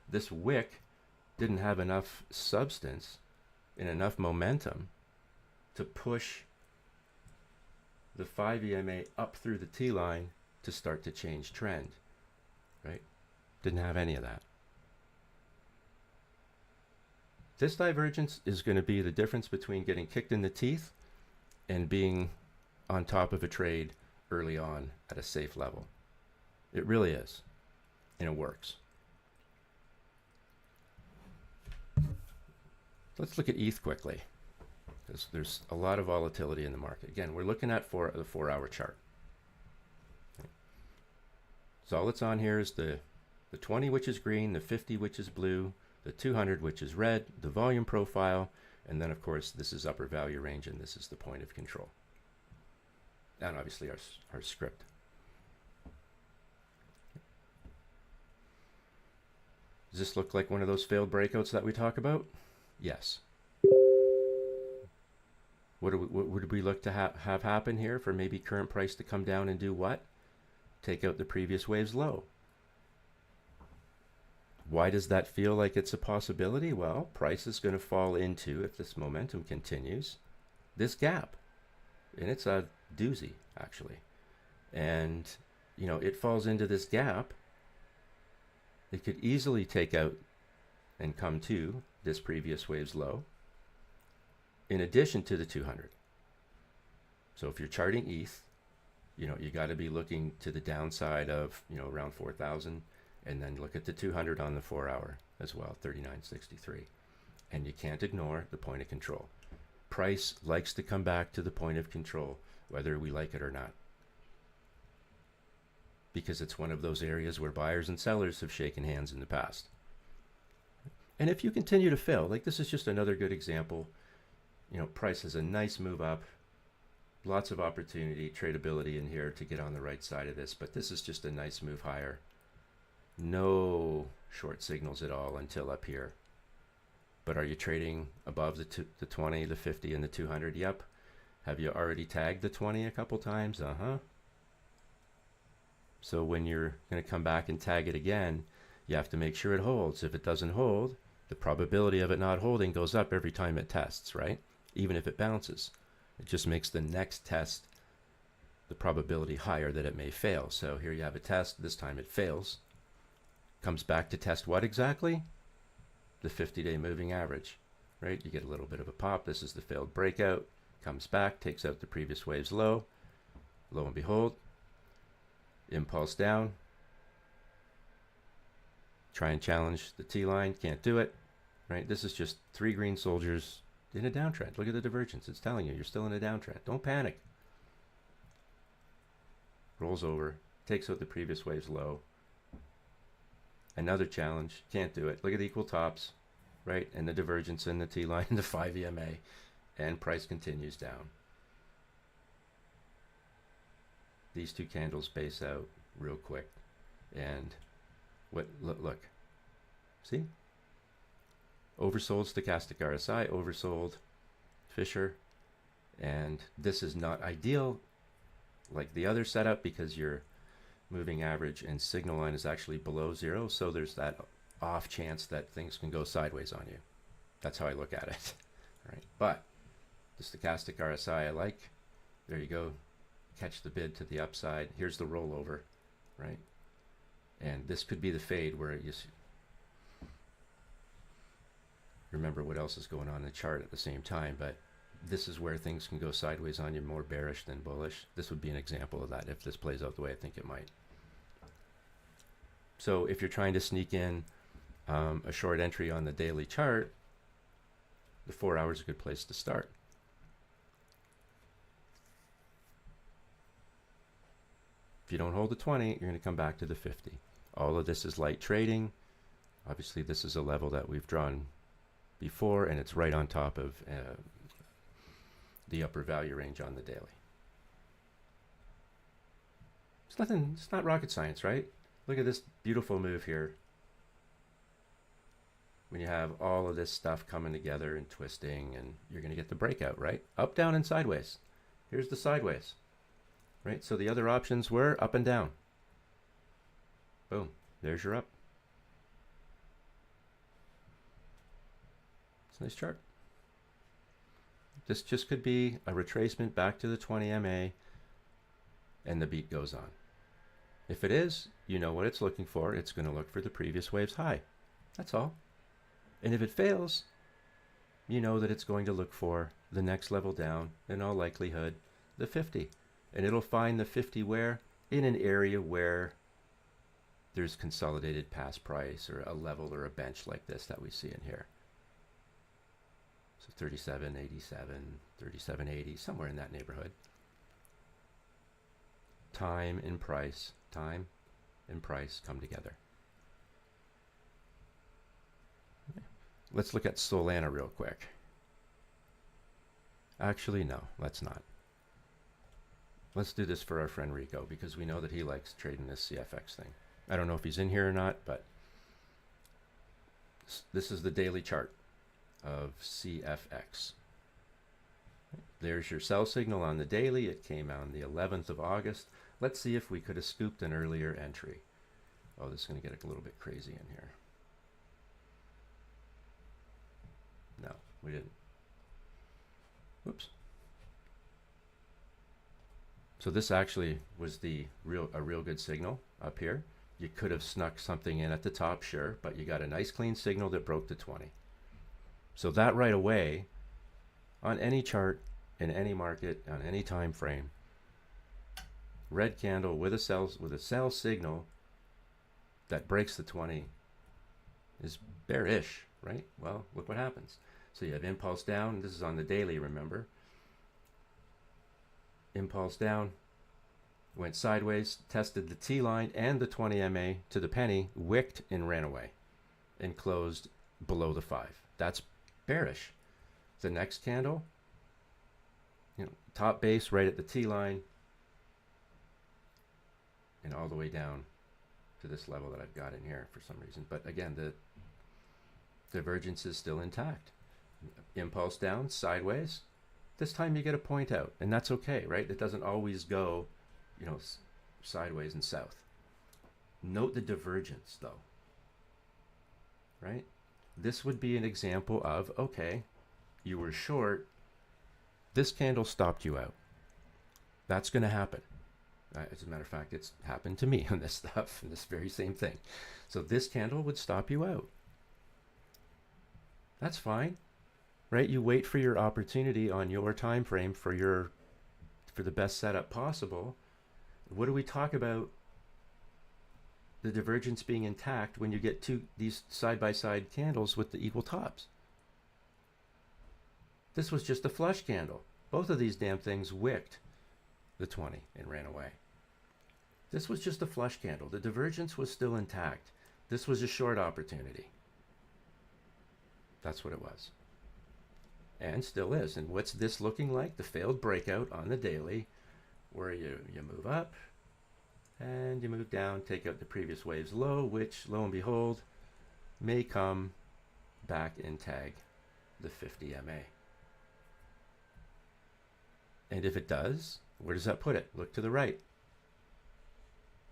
This wick didn't have enough substance and enough momentum to push the 5 EMA up through the T line to start to change trend. Right? Didn't have any of that. This divergence is going to be the difference between getting kicked in the teeth and being on top of a trade early on at a safe level. It really is. And it works. Let's look at ETH quickly, because there's a lot of volatility in the market. Again, we're looking at the 4-hour chart. Okay. So all that's on here is the 20, which is green, the 50, which is blue, the 200, which is red, the volume profile, and then of course this is upper value range, and this is the point of control. And obviously our script. Does this look like one of those failed breakouts that we talk about? Yes. What would we look to have happen here for maybe current price to come down and do what? Take out the previous wave's low. Why does that feel like it's a possibility? Well, price is going to fall into, if this momentum continues, this gap. And it's a doozy, actually. And, it falls into this gap. It could easily take out and come to this previous wave's low, in addition to the 200. So if you're charting ETH, you got to be looking to the downside of, around 4,000 And then look at the 200 on the 4 hour as well, 39.63. And you can't ignore the point of control. Price likes to come back to the point of control, whether we like it or not, because it's one of those areas where buyers and sellers have shaken hands in the past. And if you continue to fill, like this is just another good example, you know, price has a nice move up, lots of opportunity, tradability in here to get on the right side of this, but this is just a nice move higher. No short signals at all until up here. But are you trading above the 20, the 50, and the 200? Yep. Have you already tagged the 20 a couple times? So when you're going to come back and tag it again, you have to make sure it holds. If it doesn't hold, the probability of it not holding goes up every time it tests, right? Even if it bounces. It just makes the next test, the probability higher that it may fail. So here you have a test. This time it fails. Comes back to test what exactly? The 50-day moving average, right? You get a little bit of a pop. This is the failed breakout. Comes back, takes out the previous wave's low. Lo and behold, impulse down. Try and challenge the T-line. Can't do it, right? This is just 3 green soldiers in a downtrend. Look at the divergence. It's telling you you're still in a downtrend. Don't panic. Rolls over, takes out the previous wave's low. Another challenge, can't do it. Look at the equal tops, right? And the divergence in the T-line, the 5 EMA, and price continues down. These 2 candles base out real quick. And look. See? Oversold stochastic RSI, oversold Fisher. And this is not ideal like the other setup because you're moving average and signal line is actually below 0, so there's that off chance that things can go sideways on you. That's how I look at it. All right, but the stochastic RSI I like. There you go. Catch the bid to the upside. Here's the rollover, right? And this could be the fade where you remember what else is going on in the chart at the same time, but this is where things can go sideways on you, more bearish than bullish. This would be an example of that if this plays out the way I think it might. So if you're trying to sneak in a short entry on the daily chart, the 4 hours is a good place to start. If you don't hold the 20, you're going to come back to the 50. All of this is light trading. Obviously, this is a level that we've drawn before, and it's right on top of the upper value range on the daily. It's not rocket science, right? Look at this beautiful move here. When you have all of this stuff coming together and twisting, and you're going to get the breakout, right? Up, down, and sideways. Here's the sideways, right? So the other options were up and down. Boom, there's your up. It's a nice chart. This just could be a retracement back to the 20 MA, and the beat goes on. If it is, you know what it's looking for. It's going to look for the previous wave's high. That's all. And if it fails, you know that it's going to look for the next level down, in all likelihood, the 50. And it'll find the 50 where? In an area where there's consolidated past price or a level or a bench like this that we see in here. So 37.87, 37.80, somewhere in that neighborhood. Time and price come together. Okay. Let's look at Solana real quick. Actually, no, let's not. Let's do this for our friend Rico because we know that he likes trading this CFX thing. I don't know if he's in here or not, but this is the daily chart of CFX. There's your sell signal on the daily. It came on the 11th of August. Let's see if we could have scooped an earlier entry. Oh, this is going to get a little bit crazy in here. No, we didn't. Whoops. So this actually was a real good signal up here. You could have snuck something in at the top, sure, but you got a nice clean signal that broke the 20. So that right away, on any chart, in any market, on any time frame, red candle with a sell signal that breaks the 20 is bearish, right? Well, look what happens. So you have impulse down. This is on the daily, remember. Impulse down, went sideways, tested the T line and the 20 MA to the penny, wicked and ran away and closed below the 5. That's bearish. The next candle, top base right at the T line and all the way down to this level that I've got in here for some reason. But again, the divergence is still intact. Impulse down, sideways. This time you get a point out, and that's okay, right? It doesn't always go, sideways and south. Note the divergence, though, right? This would be an example of, okay, you were short. This candle stopped you out. That's going to happen. As a matter of fact, it's happened to me on this stuff, this very same thing. So this candle would stop you out. That's fine, right? You wait for your opportunity on your time frame for the best setup possible. What do we talk about? The divergence being intact when you get these side-by-side candles with the equal tops. This was just a flush candle. Both of these damn things wicked the 20 and ran away. This was just a flush candle. The divergence was still intact. This was a short opportunity. That's what it was. And still is. And what's this looking like? The failed breakout on the daily, where you move up and you move down, take out the previous wave's low, which, lo and behold, may come back and tag the 50 MA. And if it does, where does that put it? Look to the right.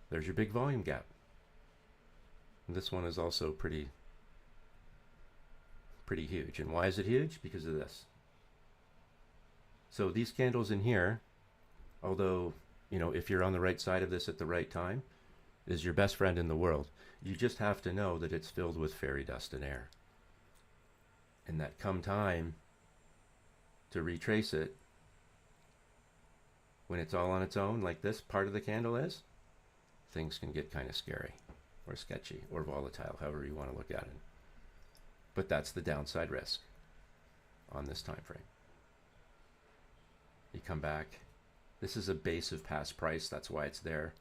There's your big volume gap. And this one is also pretty huge. And why is it huge? Because of this. So these candles in here, although, if you're on the right side of this at the right time, is your best friend in the world. You just have to know that it's filled with fairy dust and air. And that come time to retrace it, when it's all on its own, like this part of the candle is, things can get kind of scary or sketchy or volatile, however you want to look at it. But that's the downside risk on this time frame. You come back. This is a base of past price. That's why it's there.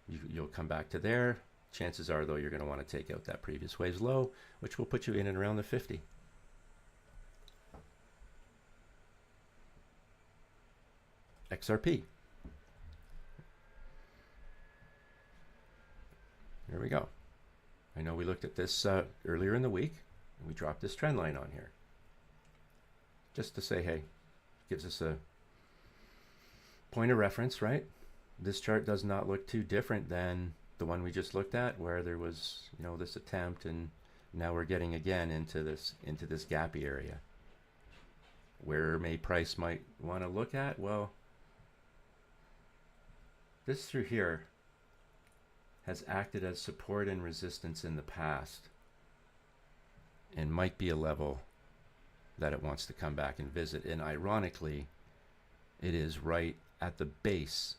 You'll come back to there. Chances are, though, you're going to want to take out that previous wave's low, which will put you in and around the 50. XRP. Here we go. I know we looked at this earlier in the week, and we dropped this trend line on here. Just to say, hey, gives us a point of reference, right? This chart does not look too different than the one we just looked at, where there was, this attempt, and now we're getting again into this gappy area. Where price might want to look at? Well, this through here has acted as support and resistance in the past and might be a level that it wants to come back and visit. And ironically, it is right at the base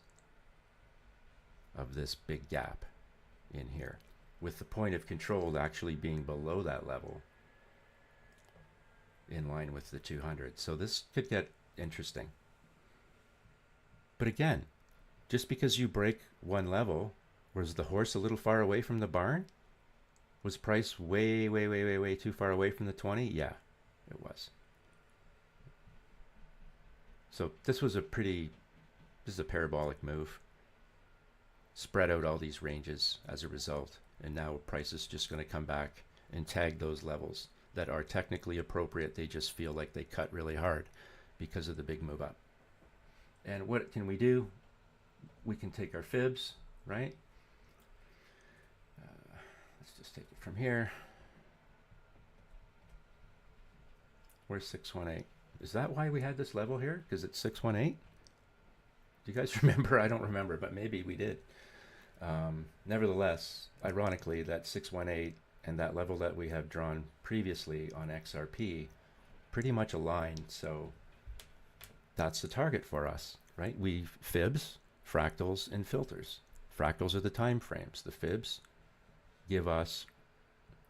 of this big gap in here, with the point of control actually being below that level, in line with the 200. So this could get interesting. But again, just because you break one level, was the horse a little far away from the barn? Was price way, way, way, way, way too far away from the 20? Yeah, it was. So this is a parabolic move. Spread out all these ranges as a result. And now price is just going to come back and tag those levels that are technically appropriate. They just feel like they cut really hard because of the big move up. And what can we do? We can take our fibs, right? Let's just take it from here. Where's 618? Is that why we had this level here? Because it's 618? Do you guys remember? I don't remember, but maybe we did. Nevertheless, ironically, that 618 and that level that we have drawn previously on XRP pretty much aligned. So that's the target for us, right? We fibs, fractals, and filters. Fractals are the time frames. The fibs give us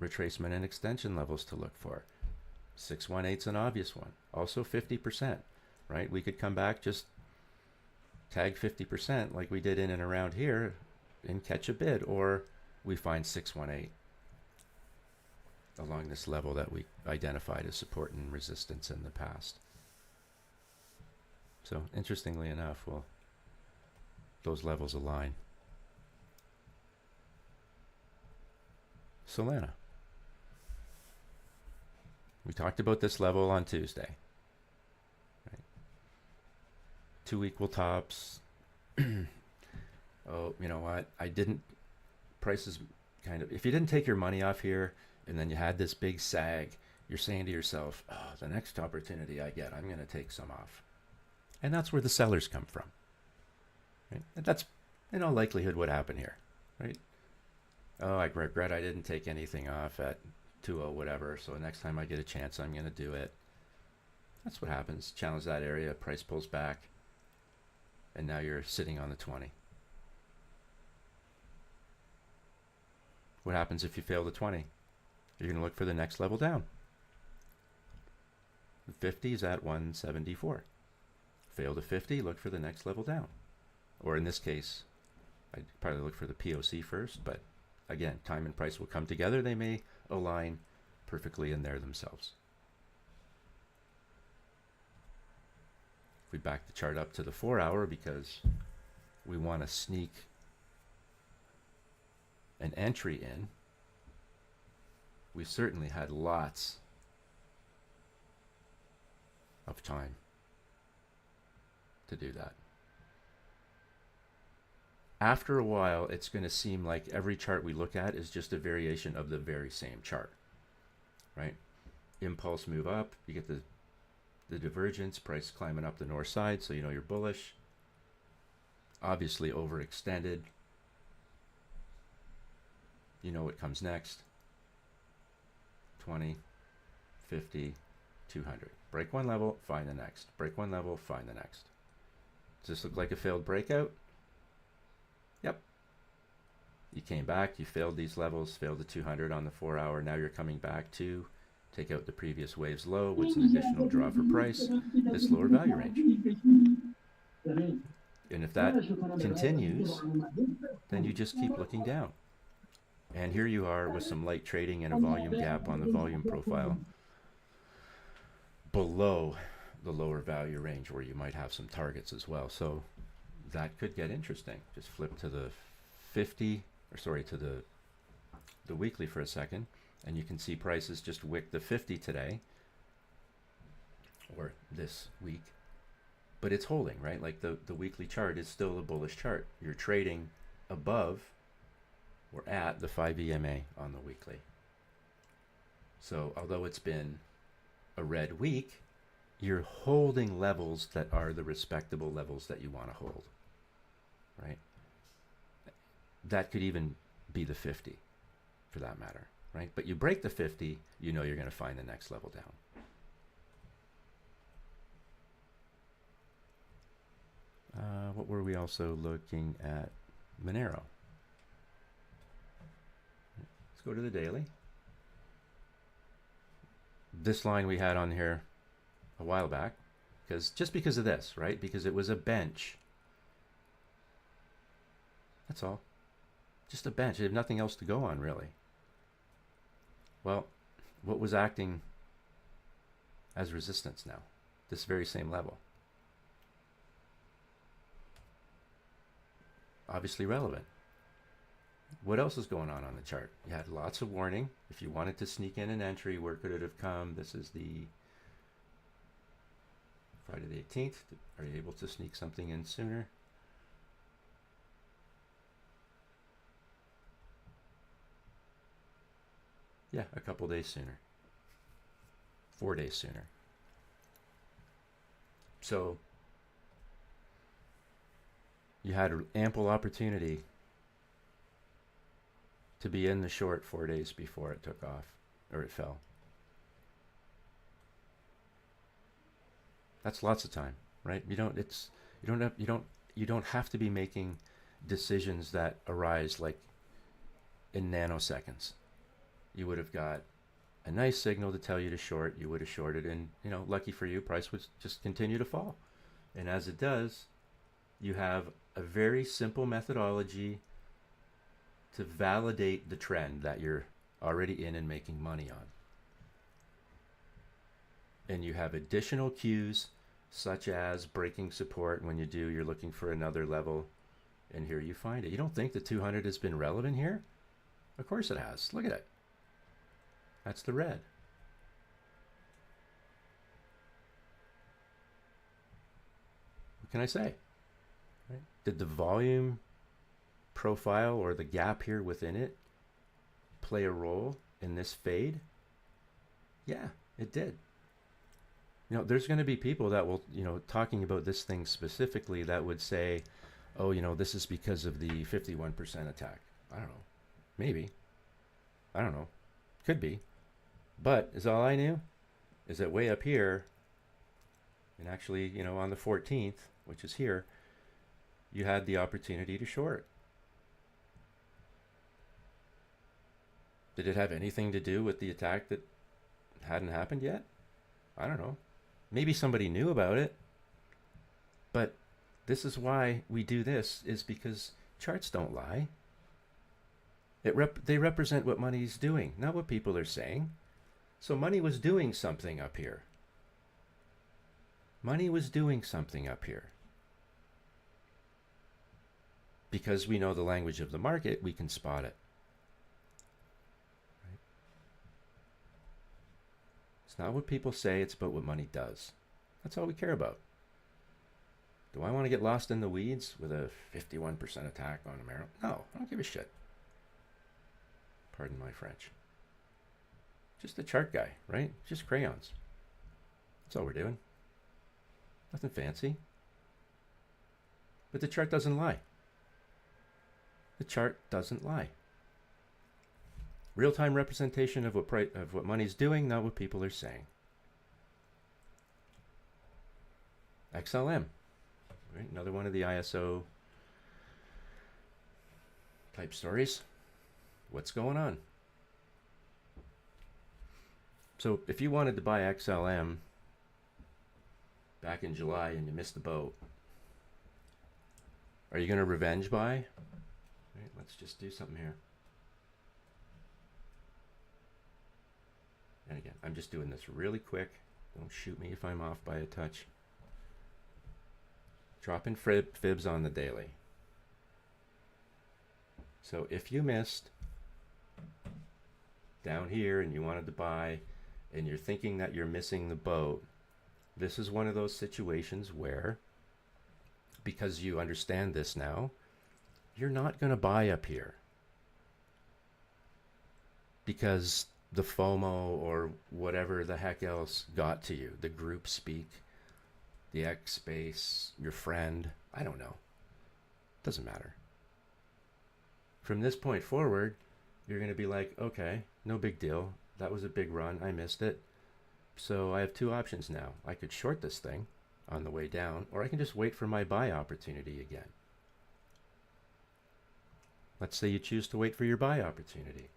retracement and extension levels to look for. 618 is an obvious one. Also 50%, right? We could come back, just tag 50% like we did in and around here and catch a bid, or we find 618 along this level that we identified as support and resistance in the past. So interestingly enough, well, those levels align. Solana. We talked about this level on Tuesday. Right? 2 equal tops. Oh, you know what? Prices kind of, if you didn't take your money off here and then you had this big sag, you're saying to yourself, oh, the next opportunity I get, I'm going to take some off. And that's where the sellers come from. Right? And that's in all likelihood what happened here. Right? Oh, I regret I didn't take anything off at 2.0 whatever, so next time I get a chance, I'm going to do it. That's what happens. Challenge that area, price pulls back, and now you're sitting on the 20. What happens if you fail the 20? You're going to look for the next level down. The 50 is at 174. Fail the 50, look for the next level down. Or in this case, I'd probably look for the POC first, but again, time and price will come together. They may align perfectly in there themselves. If we back the chart up to the 4-hour, because we want to sneak an entry in, we certainly had lots of time to do that. After a while, it's going to seem like every chart we look at is just a variation of the very same chart, right? Impulse move up, you get the divergence, price climbing up the north side, so you know you're bullish. Obviously overextended. You know what comes next. 20, 50, 200. Break one level, find the next. Break one level, find the next. Does this look like a failed breakout? Yep. You came back, you failed these levels, failed the 200 on the 4-hour. Now you're coming back to take out the previous wave's low. What's an additional draw for price? This lower value range. And if that continues, then you just keep looking down. And here you are with some light trading and a volume gap on the volume profile below the lower value range where you might have some targets as well. So that could get interesting. Just flip to the 50, or sorry, to the weekly for a second, and you can see prices just wick the 50 today, or this week, but it's holding, right? Like the weekly chart is still a bullish chart. You're trading above or at the 5 EMA on the weekly. So although it's been a red week, you're holding levels that are the respectable levels that you want to hold, right? That could even be the 50 for that matter, right? But you break the 50, you know you're going to find the next level down. What were we also looking at? Monero. Let's go to the daily. This line we had on here a while back, because of this, right? Because it was a bench. That's all. Just a bench. It had nothing else to go on, really. Well, what was acting as resistance now? This very same level. Obviously relevant. What else is going on the chart? You had lots of warning. If you wanted to sneak in an entry, where could it have come? This is the Friday the 18th. Are you able to sneak something in sooner? Yeah, a couple days sooner. 4 days sooner. So you had ample opportunity to be in the short 4 days before it took off, or it fell. That's lots of time, right? You don't have to be making decisions that arise like in nanoseconds. You would have got a nice signal to tell you to short, you would have shorted, and lucky for you, price would just continue to fall. And as it does, you have a very simple methodology to validate the trend that you're already in and making money on. And you have additional cues such as breaking support. When you do, you're looking for another level, and here you find it. You don't think the 200 has been relevant here? Of course it has. Look at it. That's the red. What can I say? Right? Did the volume profile or the gap here within it play a role in this fade? Yeah, it did. There's going to be people that will, talking about this thing specifically, that would say, oh, this is because of the 51% attack. I don't know. Maybe. I don't know. Could be. But is all I knew is that way up here, and actually, on the 14th, which is here, you had the opportunity to short. Did it have anything to do with the attack that hadn't happened yet? I don't know. Maybe somebody knew about it. But this is why we do this, is because charts don't lie. They represent what money's doing, not what people are saying. So money was doing something up here. Money was doing something up here. Because we know the language of the market, we can spot it. Right? It's not what people say, it's about what money does. That's all we care about. Do I want to get lost in the weeds with a 51% attack on America? No, I don't give a shit. Pardon my French. Just a chart guy, right? Just crayons. That's all we're doing. Nothing fancy. But the chart doesn't lie. The chart doesn't lie. Real-time representation of what money's doing, not what people are saying. XLM, right? Another one of the ISO type stories. What's going on? So if you wanted to buy XLM back in July and you missed the boat, are you going to revenge buy? Right, let's just do something here. And again, I'm just doing this really quick. Don't shoot me if I'm off by a touch. Dropping fibs on the daily. So if you missed down here and you wanted to buy and you're thinking that you're missing the boat, this is one of those situations where, because you understand this now, you're not going to buy up here. Because the FOMO or whatever the heck else got to you, the group speak, the X space, your friend, I don't know. Doesn't matter. From this point forward, you're going to be like, okay, no big deal. That was a big run. I missed it. So I have two options now. I could short this thing on the way down, or I can just wait for my buy opportunity again. Let's say you choose to wait for your buy opportunity.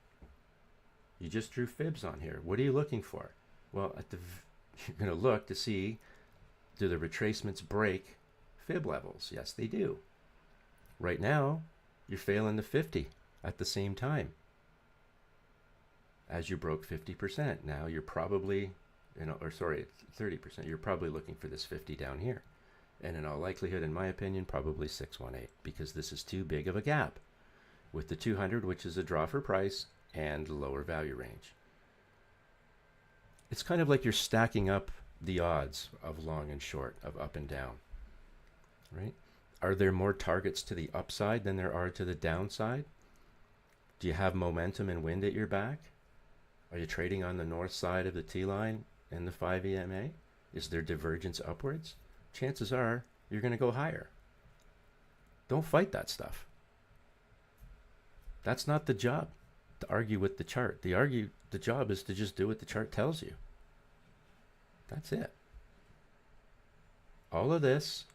You just drew fibs on here. What are you looking for? Well, you're going to look to see, do the retracements break fib levels? Yes, they do. Right now, you're failing the 50 at the same time as you broke 50%. Now you're probably, 30%. You're probably looking for this 50 down here. And in all likelihood, in my opinion, probably 618, because this is too big of a gap with the 200, which is a draw for price, and lower value range. It's kind of like you're stacking up the odds of long and short, of up and down, right? Are there more targets to the upside than there are to the downside? Do you have momentum and wind at your back? Are you trading on the north side of the T-line and the 5 EMA? Is there divergence upwards? Chances are you're going to go higher. Don't fight that stuff. That's not the job, to argue with the chart. The job is to just do what the chart tells you. That's it. All of this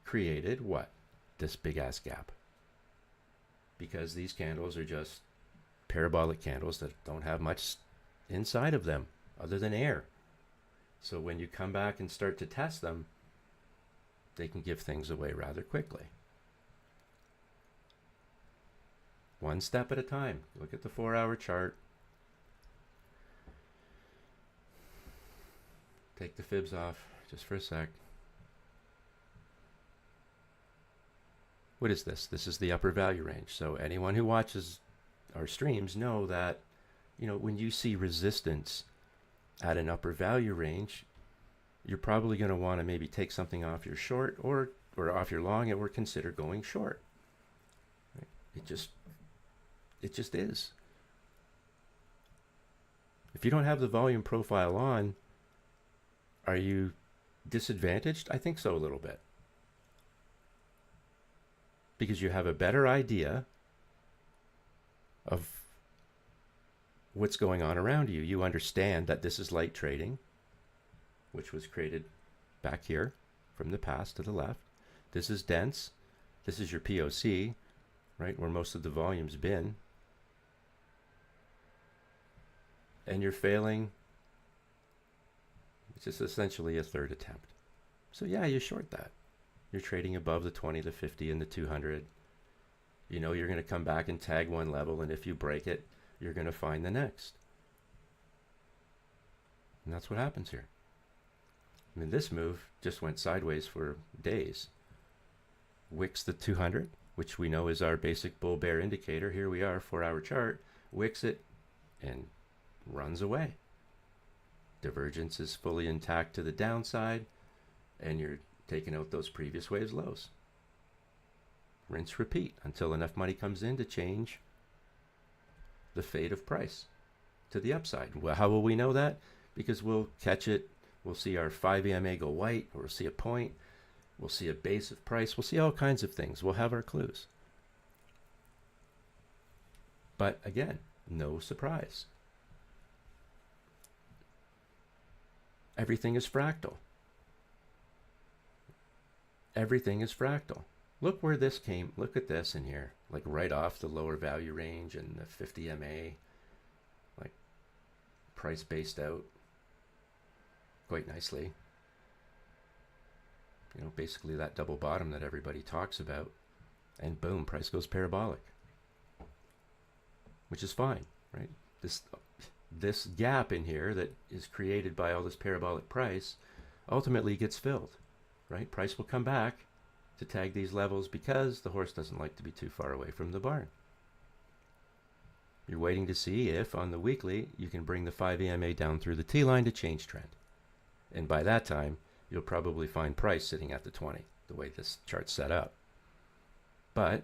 created what? This big ass gap. because these candles are just parabolic candles that don't have much inside of them other than air. So when you come back and start to test them, they can give things away rather quickly. One step at a time. Look at the 4-hour chart. Take the fibs off just for a sec. What is this? This is the upper value range. So anyone who watches our streams know that, when you see resistance at an upper value range, you're probably going to want to maybe take something off your short or off your long, or consider going short. Right? It just is. If you don't have the volume profile on, are you disadvantaged? I think so, a little bit. Because you have a better idea of what's going on around you. You understand that this is light trading, which was created back here from the past to the left. This is dense. This is your POC, right, where most of the volume's been. And you're failing. It's just essentially a third attempt. So yeah, you short that. You're trading above the 20, the 50, and the 200. You know you're going to come back and tag one level, and if you break it, you're going to find the next. And that's what happens here. I mean, this move just went sideways for days. Wicks the 200, which we know is our basic bull bear indicator. Here we are, 4-hour chart. Wicks it and runs away. Divergence is fully intact to the downside, and you're taking out those previous waves lows. Rinse, repeat until enough money comes in to change the fate of price to the upside. Well, how will we know that? Because we'll catch it. We'll see our 5 EMA go white, or we'll see a point. We'll see a base of price. We'll see all kinds of things. We'll have our clues. But again, no surprise. Everything is fractal. Everything is fractal. Look where this came. Look at this in here. Like right off the lower value range and the 50 MA. Like price based out quite nicely. Basically that double bottom that everybody talks about. And boom, price goes parabolic. Which is fine, right? This gap in here that is created by all this parabolic price ultimately gets filled. Right? Price will come back to tag these levels because the horse doesn't like to be too far away from the barn. You're waiting to see if on the weekly you can bring the 5 EMA down through the T line to change trend. And by that time, you'll probably find price sitting at the 20, the way this chart's set up. But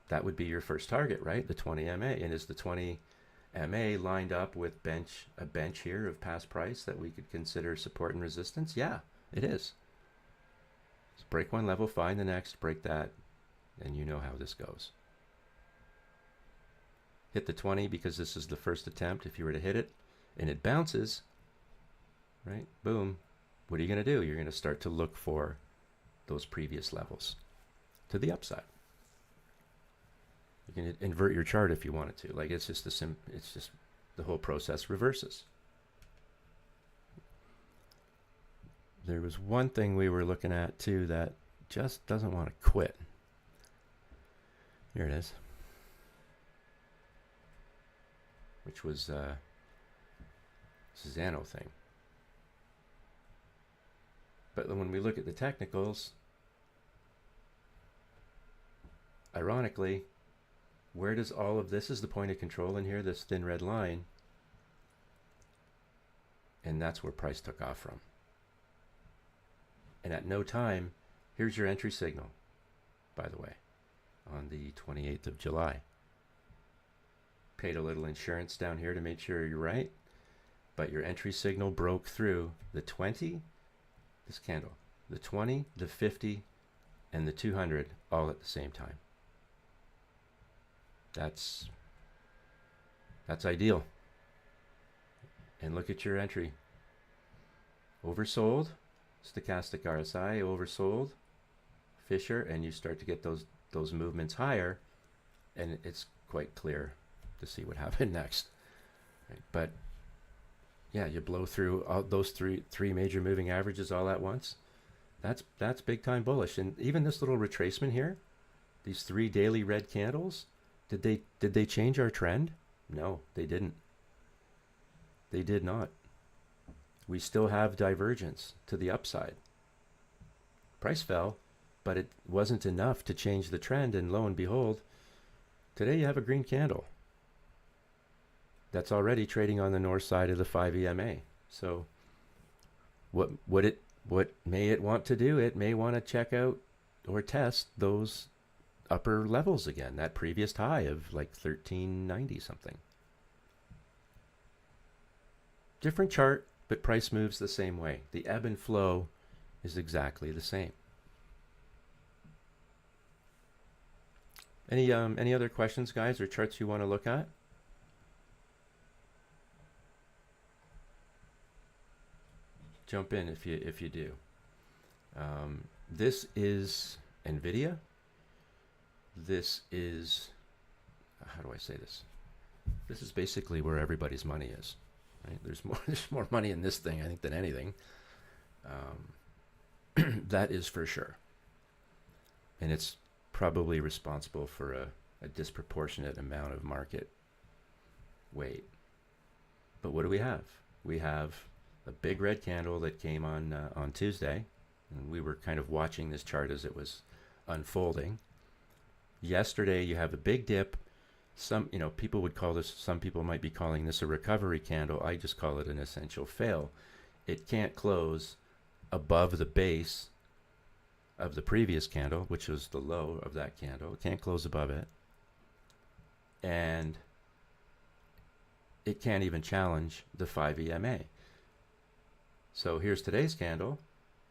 that would be your first target, right? The 20 MA. And is the 20 MA lined up with a bench here of past price that we could consider support and resistance? Yeah, it is. So break one level, find the next, break that, and you know how this goes. Hit the 20 because this is the first attempt. If you were to hit it and it bounces, right, boom, what are you going to do? You're going to start to look for those previous levels to the upside. You can invert your chart if you wanted to. Like it's just the whole process reverses. There was one thing we were looking at too that just doesn't want to quit. Here it is. Which was Zano thing. But when we look at the technicals, ironically, where does all of this is the point of control in here, this thin red line, and that's where price took off from. And at no time, here's your entry signal, by the way, on the 28th of July. Paid a little insurance down here to make sure you're right, but your entry signal broke through the 20, this candle, the 20, the 50, and the 200 all at the same time. That's ideal. And look at your entry. Oversold, stochastic RSI, oversold, Fisher, and you start to get those movements higher. and it's quite clear to see what happened next. Right? But yeah, you blow through all those three major moving averages all at once. That's big time bullish. And even this little retracement here, these 3 daily red candles, did they change our trend? No, they didn't. They did not. We still have divergence to the upside. Price fell, but it wasn't enough to change the trend, and lo and behold, today you have a green candle that's already trading on the north side of the 5 EMA. So what may it want to do? It may want to check out or test those upper levels again, that previous high of like 1390 something. Different chart, but price moves the same way. The ebb and flow is exactly the same. Any other questions, guys, or charts you want to look at? Jump in if you do. This is NVIDIA. This is, how do I say this? This is basically where everybody's money is. Right? There's more money in this thing, I think, than anything. That is for sure. And it's probably responsible for a disproportionate amount of market weight. But what do we have? We have a big red candle that came on Tuesday, and we were kind of watching this chart as it was unfolding. Yesterday, you have a big dip. Some people would call this, some people might be calling this a recovery candle. I just call it an essential fail. It can't close above the base of the previous candle, which was the low of that candle. It can't close above it. And it can't even challenge the 5 EMA. So here's today's candle.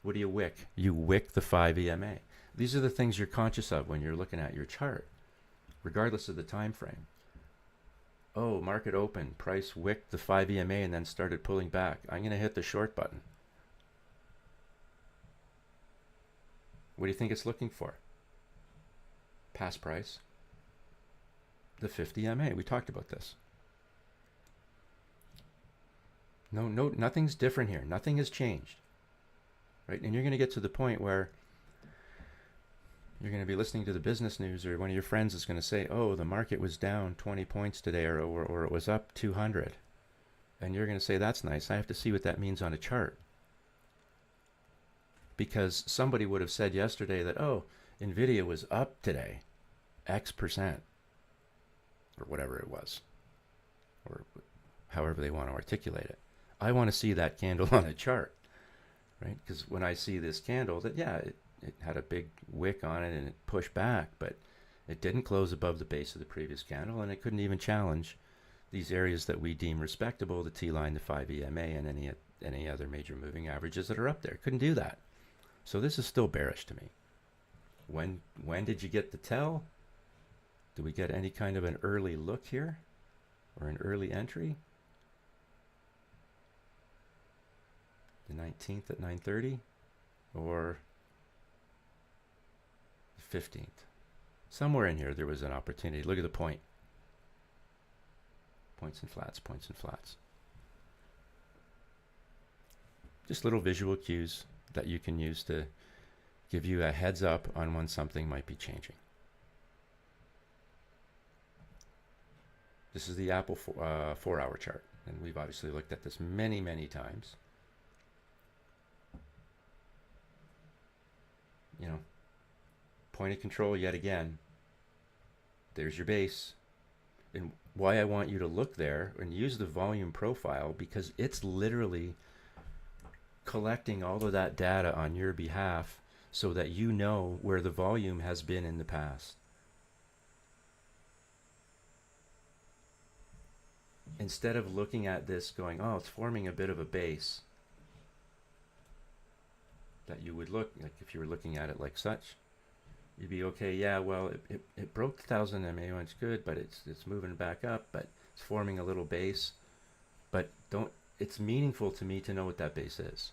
What do you wick? You wick the 5 EMA. These are the things you're conscious of when you're looking at your chart, regardless of the time frame. Oh, market open, price wicked the 5 EMA and then started pulling back. I'm going to hit the short button. What do you think it's looking for? Past price. The 50 EMA. We talked about this. No, nothing's different here. Nothing has changed. Right? And you're going to get to the point where you're going to be listening to the business news, or one of your friends is going to say, oh, the market was down 20 points today, or it was up 200. And you're going to say, that's nice. I have to see what that means on a chart. Because somebody would have said yesterday that, oh, NVIDIA was up today, X%, or whatever it was, or however they want to articulate it. I want to see that candle on a chart, right? Because when I see this candle, that, yeah, it had a big wick on it and it pushed back, but it didn't close above the base of the previous candle, and it couldn't even challenge these areas that we deem respectable, the T-line, the 5 EMA, and any other major moving averages that are up there. Couldn't do that. So this is still bearish to me. When did you get the tell? Do we get any kind of an early look here, or an early entry? The 19th at 9:30, or the 15th? Somewhere in here there was an opportunity. Look at the point. Points and flats, points and flats. Just little visual cues that you can use to give you a heads up on when something might be changing. This is the Apple 4-hour chart, and we've obviously looked at this many, many times. You know, point of control yet again. There's your base. And why I want you to look there and use the volume profile, because it's literally collecting all of that data on your behalf so that you know where the volume has been in the past. Instead of looking at this going, oh, it's forming a bit of a base, that you would look, like if you were looking at it like such, you'd be okay, yeah, well, it broke 1,000 MA, it's good, but it's moving back up, but it's forming a little base. But it's meaningful to me to know what that base is.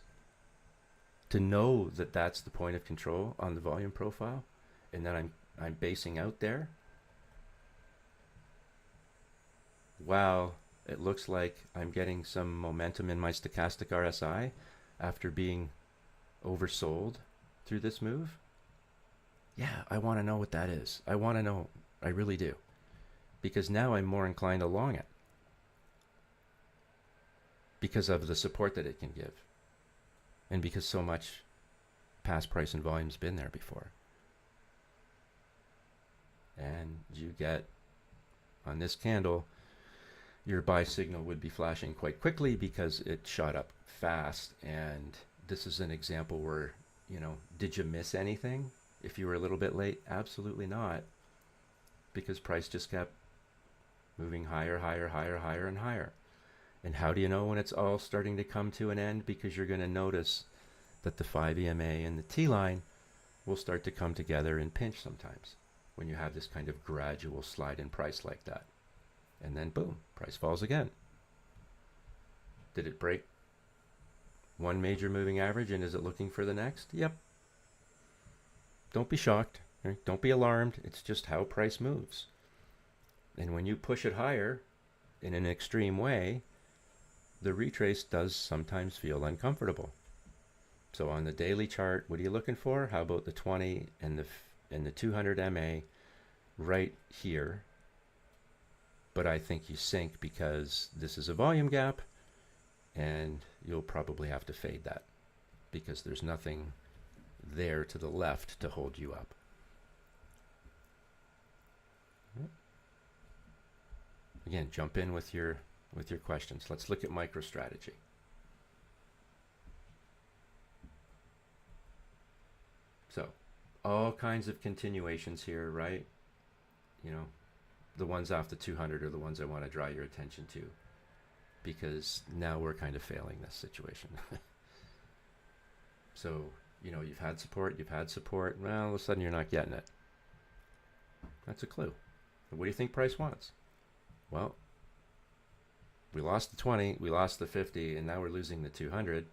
To know that that's the point of control on the volume profile, and that I'm basing out there. wow, it looks like I'm getting some momentum in my stochastic RSI after being oversold through this move. Yeah, I want to know what that is. I want to know. I really do. Because now I'm more inclined along it because of the support that it can give and because so much past price and volume's been there before. And you get, on this candle, your buy signal would be flashing quite quickly because it shot up fast. And this is an example where, did you miss anything if you were a little bit late? Absolutely not, because price just kept moving higher, higher, higher, higher, and higher. And how do you know when it's all starting to come to an end? Because you're going to notice that the 5 EMA and the T line will start to come together and pinch sometimes when you have this kind of gradual slide in price like that. And then boom, price falls again. Did it break one major moving average and is it looking for the next? Yep. Don't be shocked. Don't be alarmed. It's just how price moves. And when you push it higher in an extreme way, the retrace does sometimes feel uncomfortable. So on the daily chart, what are you looking for? How about the 20 and the 200 MA right here? But I think you sink because this is a volume gap, and you'll probably have to fade that because there's nothing there to the left to hold you up. Again, jump in with your questions. Let's look at MicroStrategy. So, all kinds of continuations here, right? The ones off the 200 are the ones I want to draw your attention to, because now we're kind of failing this situation. So, you've had support, well, all of a sudden you're not getting it. That's a clue. What do you think price wants? Well, we lost the 20, we lost the 50, and now we're losing the 200.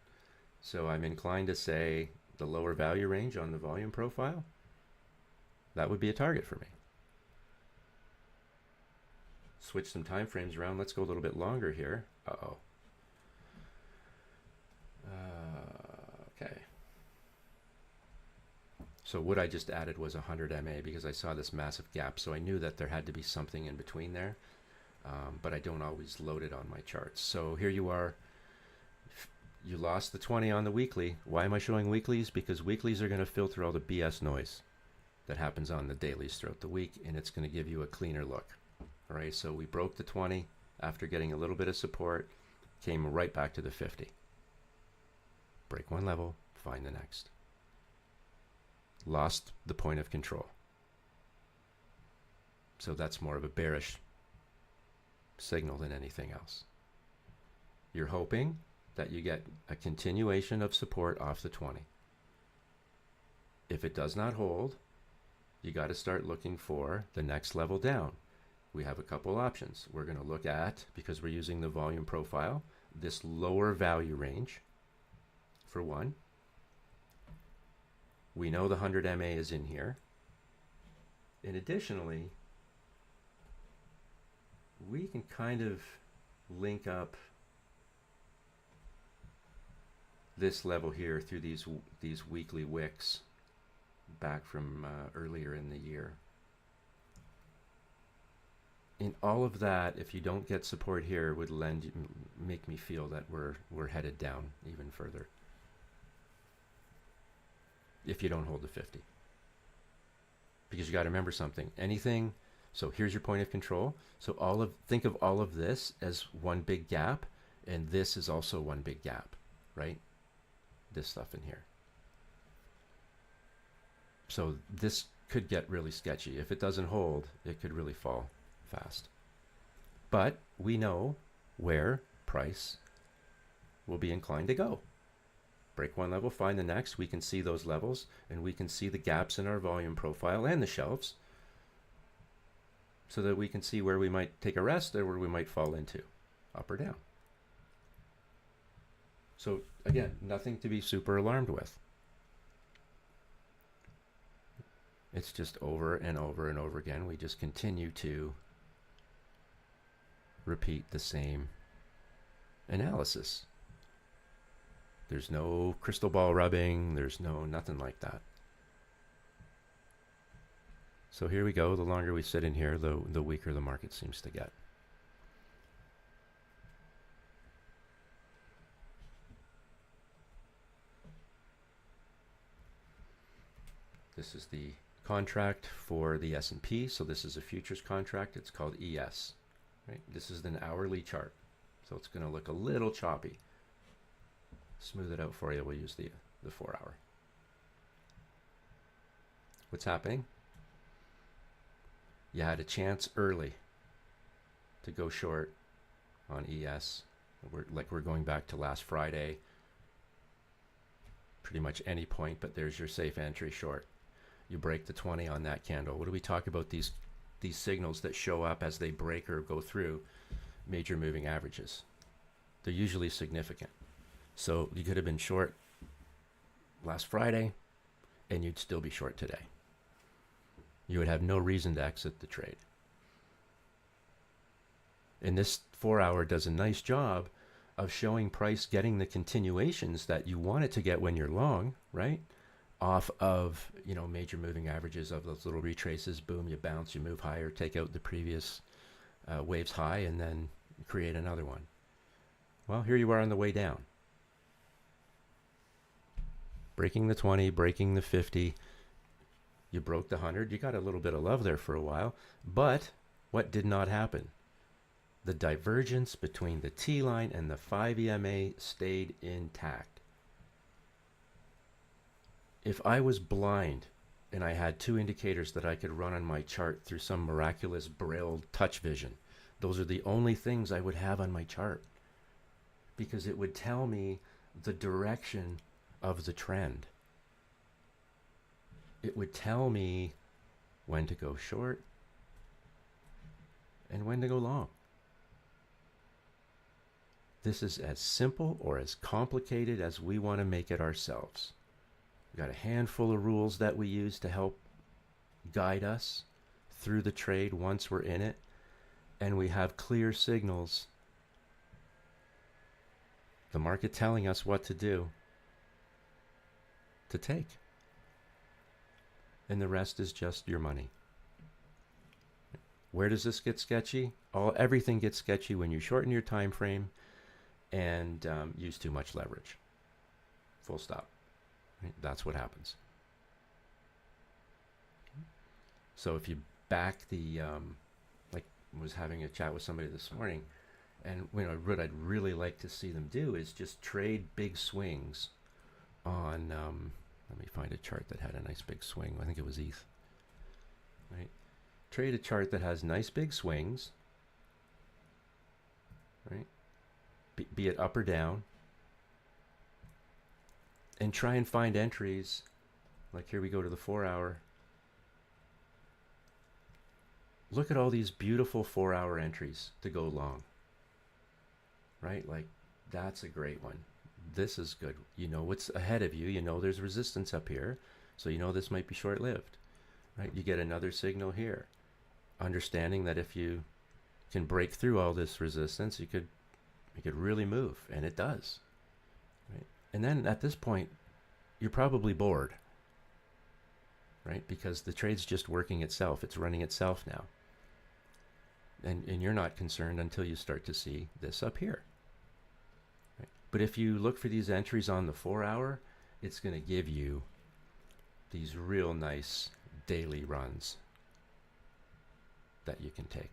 So I'm inclined to say the lower value range on the volume profile, that would be a target for me. Switch some time frames around. Let's go a little bit longer here. Okay. So what I just added was 100 MA because I saw this massive gap. So I knew that there had to be something in between there. But I don't always load it on my charts. So here you are. You lost the 20 on the weekly. Why am I showing weeklies? Because weeklies are going to filter all the BS noise that happens on the dailies throughout the week, and it's going to give you a cleaner look. All right, so we broke the 20 after getting a little bit of support, came right back to the 50. Break one level, find the next. Lost the point of control. So that's more of a bearish signal than anything else. You're hoping that you get a continuation of support off the 20. If it does not hold, you got to start looking for the next level down. We have a couple options. We're going to look at, because we're using the volume profile, this lower value range for one. We know the 100 MA is in here. And additionally, we can kind of link up this level here through these weekly wicks back from earlier in the year. In all of that, if you don't get support here, would make me feel that we're headed down even further. If you don't hold the 50, because you got to remember something. Anything. So here's your point of control. So think of all of this as one big gap, and this is also one big gap, right? This stuff in here. So this could get really sketchy. If it doesn't hold, it could really fall fast. But we know where price will be inclined to go. Break one level, find the next. We can see those levels, and we can see the gaps in our volume profile and the shelves, so that we can see where we might take a rest or where we might fall into, up or down. So again, nothing to be super alarmed with. It's just over and over and over again. We just continue to repeat the same analysis. There's no crystal ball rubbing. There's nothing like that. So here we go. The longer we sit in here, the weaker the market seems to get. This is the contract for the S&P. So this is a futures contract. It's called ES. Right? This is an hourly chart. So it's going to look a little choppy. Smooth it out for you. We'll use the 4 hour. What's happening? You had a chance early to go short on ES. We're going back to last Friday. Pretty much any point, but there's your safe entry short. You break the 20 on that candle. What do we talk about these signals that show up as they break or go through major moving averages? They're usually significant. So you could have been short last Friday and you'd still be short today. You would have no reason to exit the trade. And this 4 hour does a nice job of showing price getting the continuations that you want it to get when you're long, right? Off of, major moving averages of those little retraces. Boom, you bounce, you move higher, take out the previous waves high, and then create another one. Well, here you are on the way down. Breaking the 20, breaking the 50. You broke the 100. You got a little bit of love there for a while. But what did not happen? The divergence between the T line and the 5 EMA stayed intact. If I was blind and I had two indicators that I could run on my chart through some miraculous braille touch vision, those are the only things I would have on my chart, because it would tell me the direction of the trend. It would tell me when to go short and when to go long. This is as simple or as complicated as we want to make it ourselves. We've got a handful of rules that we use to help guide us through the trade once we're in it, and we have clear signals. The market telling us what to do, to take. And the rest is just your money. Where does this get sketchy? Everything gets sketchy when you shorten your time frame and use too much leverage. Full stop. Right? That's what happens. So if you back the, like I was having a chat with somebody this morning, and what I'd really like to see them do is just trade big swings on, let me find a chart that had a nice big swing. I think it was ETH. Right? Trade a chart that has nice big swings, right? Be it up or down. And try and find entries. Like here we go to the 4 hour. Look at all these beautiful 4 hour entries to go long. Right? Like that's a great one. This is good. You know what's ahead of you. You know there's resistance up here. So you know this might be short-lived. Right? You get another signal here. Understanding that if you can break through all this resistance, you could really move, and it does. Right? And then at this point, you're probably bored. Right? Because the trade's just working itself. It's running itself now. And you're not concerned until you start to see this up here. Right? But if you look for these entries on the 4 hour, it's going to give you these real nice daily runs that you can take.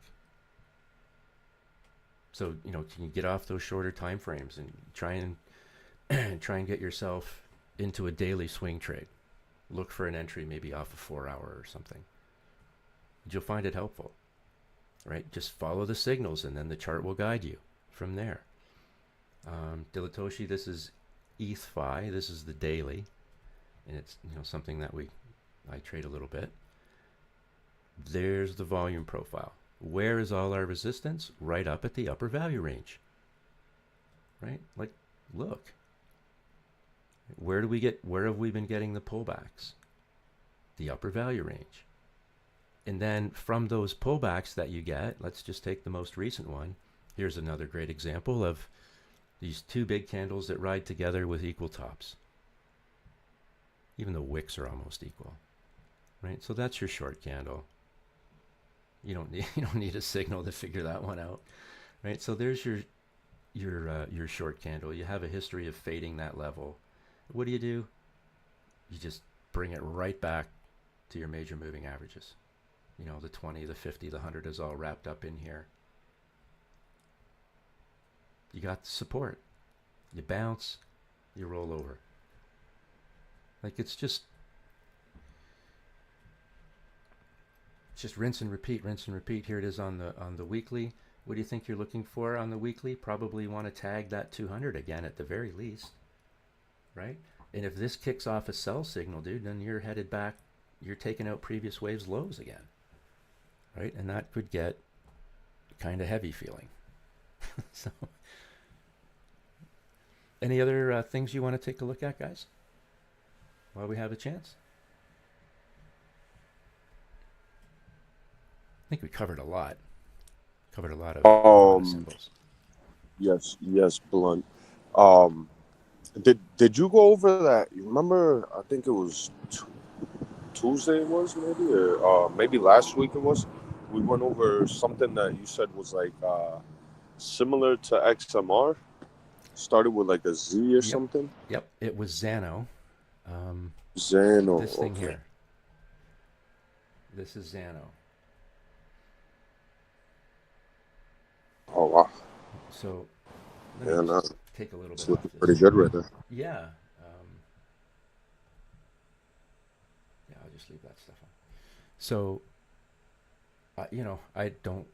So, can you get off those shorter time frames and try and get yourself into a daily swing trade? Look for an entry maybe off a 4 hour or something. You'll find it helpful. Right? Just follow the signals and then the chart will guide you from there. Dilatoshi, this is ETHFi. This is the daily. And it's something that I trade a little bit. There's the volume profile. Where is all our resistance? Right up at the upper value range. Right? Like, look. Where have we been getting the pullbacks? The upper value range. And then from those pullbacks that you get, let's just take the most recent one, Here's another great example of these two big candles that ride together with equal tops. Even the wicks are almost equal, right? So that's your short candle. You don't need a signal to figure that one out, right? So there's your short candle. You have a history of fading that level. What do? You just bring it right back to your major moving averages. The 20, the 50, the 100 is all wrapped up in here. You got the support. You bounce, you roll over. Like it's just rinse and repeat, rinse and repeat. Here it is on the weekly. What do you think you're looking for on the weekly? Probably want to tag that 200 again at the very least, right? And if this kicks off a sell signal, dude, then you're headed back. You're taking out previous waves lows again, right? And that could get kind of heavy feeling. So, any other things you want to take a look at, guys, while we have a chance? I think we covered a lot. Covered a lot of symbols. Yes, Blunt. Did you go over that? You remember? I think it was Tuesday. It was maybe last week. It was. We went over something that you said was like similar to XMR. Started with like a Z or something. Yep, it was Xano. Xano. This thing here. This is Xano. Oh wow. So let me take a little it's bit looking off this. pretty good right there. Yeah. I'll just leave that stuff on. So, I don't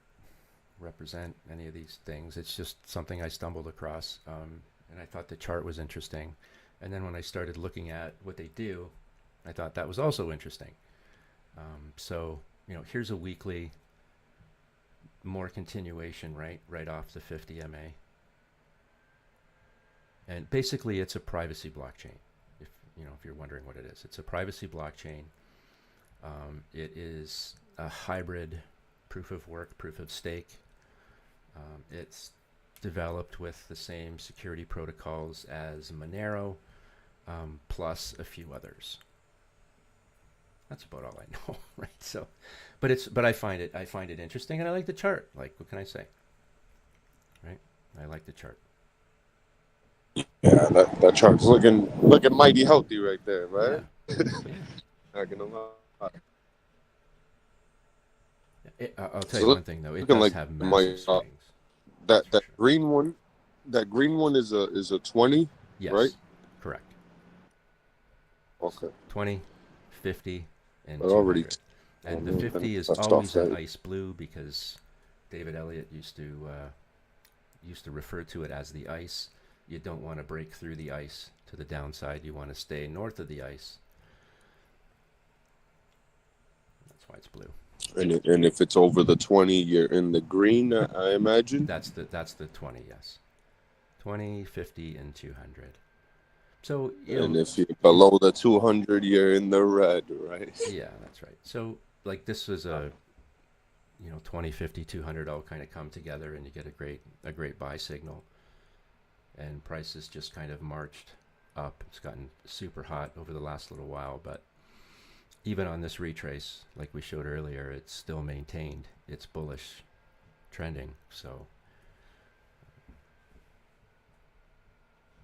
represent any of these things. It's just something I stumbled across, and I thought the chart was interesting. And then when I started looking at what they do, I thought that was also interesting. So, here's a weekly, more continuation, right off the 50 MA. And basically, it's a privacy blockchain. If you're wondering what it is, it's a privacy blockchain. It is a hybrid proof of work, proof of stake. It's developed with the same security protocols as Monero, plus a few others. That's about all I know, right? So, but I find it interesting, and I like the chart. Like, what can I say? Right? I like the chart. Yeah, that chart's looking mighty healthy right there, right? Yeah. Not gonna lie. I'll tell you one thing though. It does have massive swings. That green one is a 20, yes, right? Correct. Okay. 20, 50, and But already 200. And the 50 is always an ice blue because David Elliott used to refer to it as the ice. You don't want to break through the ice to the downside. You want to stay north of the ice. That's why it's blue. And if it's over the 20, you're in the green, I imagine. That's the 20, yes. 20, 50, and 200. So and if you're below the 200, you're in the red, right? Yeah, that's right. So like this was a 20, 50, 200 all kind of come together, and you get a great buy signal. And prices just kind of marched up. It's gotten super hot over the last little while, but even on this retrace, like we showed earlier, it's still maintained its bullish trending. So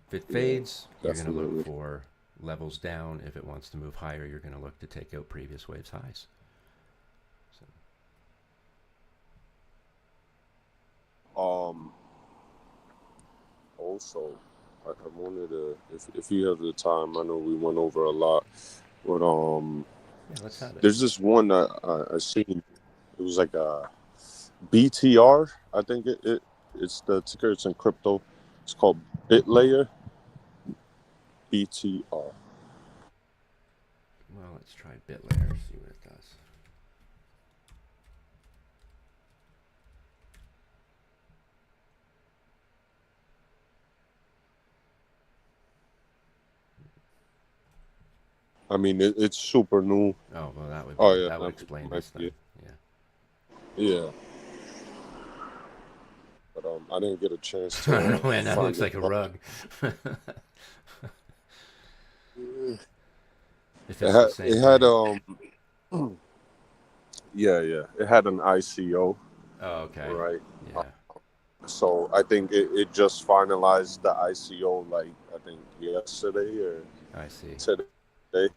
if it fades, you're going to look for levels down. If it wants to move higher, you're going to look to take out previous waves highs. So. Also, I wanted to, if you have the time, I know we went over a lot, but let's have it. There's this one I seen. It was like a BTR. I think it's the ticker. It's in crypto. It's called BitLayer. BTR. Well, let's try BitLayer. See what it does. I mean, it's super new. Oh, well, that would that would explain this thing. Yeah. But I didn't get a chance I to don't know, man. That find looks it. like a rug. If It it's the had same it had thing. yeah, it had an ICO, Oh, okay. right? Uh, Yeah, So I think it just finalized the ICO like I think yesterday or I see. today.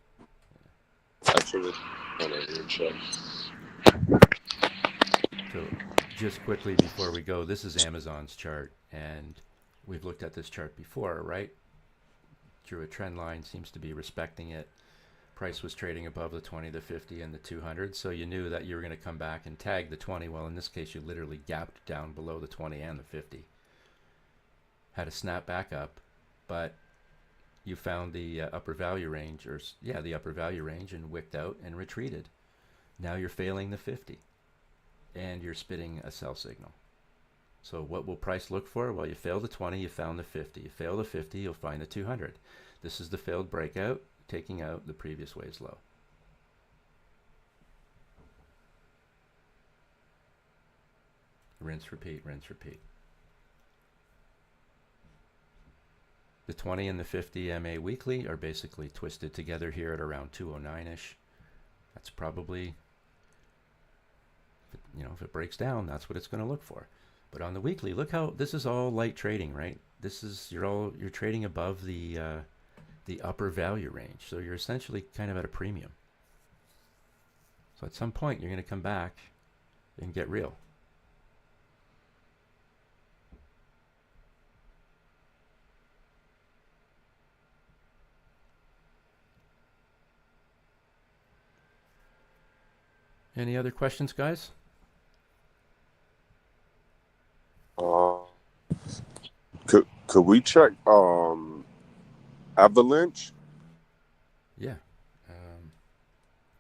Actually, hold on, let me check. So, just quickly before we go, this is Amazon's chart, and we've looked at this chart before, right? Drew a trend line, seems to be respecting it. Price was trading above the 20, the 50, and the 200, so you knew that you were going to come back and tag the 20. Well, in this case, you literally gapped down below the 20 and the 50. Had a snap back up, but you found the upper value range, or yeah, the upper value range, and wicked out and retreated. Now you're failing the 50, and you're spitting a sell signal. So what will price look for? Well, you fail the 20, you found the 50. You fail the 50, you'll find the 200. This is the failed breakout, taking out the previous wave's low. Rinse, repeat, rinse, repeat. The 20 and the 50 MA weekly are basically twisted together here at around 209-ish. That's probably, if it breaks down, that's what it's going to look for. But on the weekly, look how this is all light trading, right? This is you're trading above the upper value range, so you're essentially kind of at a premium. So at some point, you're going to come back and get real. Any other questions, guys? Uh, could we check Avalanche? Yeah.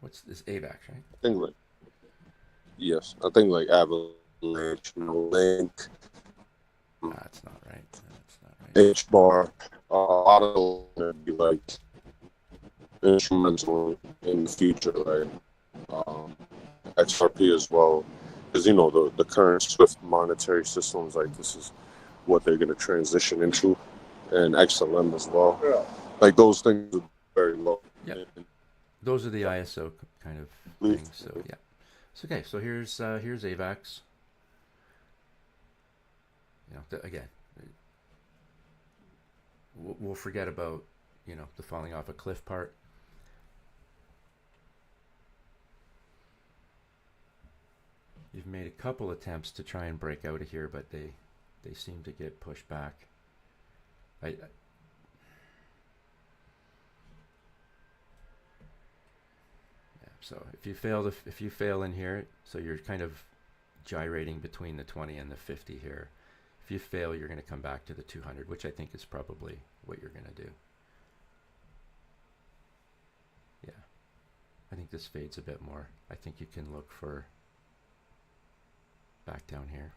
What's this? AVAX, right? I think like yes, I think like Avalanche, Link, That's not right. That's not right. H bar. A lot of those would be like instrumental in the future, right? XRP as well, because the current Swift monetary systems, like this is what they're going to transition into, and XLM as well. Yeah. Like those things are very low. Yeah. Those are the ISO kind of things. So yeah. So okay. So here's AVAX. Again, we'll forget about the falling off a cliff part. You've made a couple attempts to try and break out of here, but they seem to get pushed back. Yeah, so if you fail in here, so you're kind of gyrating between the 20 and the 50 here. If you fail, you're going to come back to the 200, which I think is probably what you're going to do. Yeah, I think this fades a bit more. I think you can look for back down here.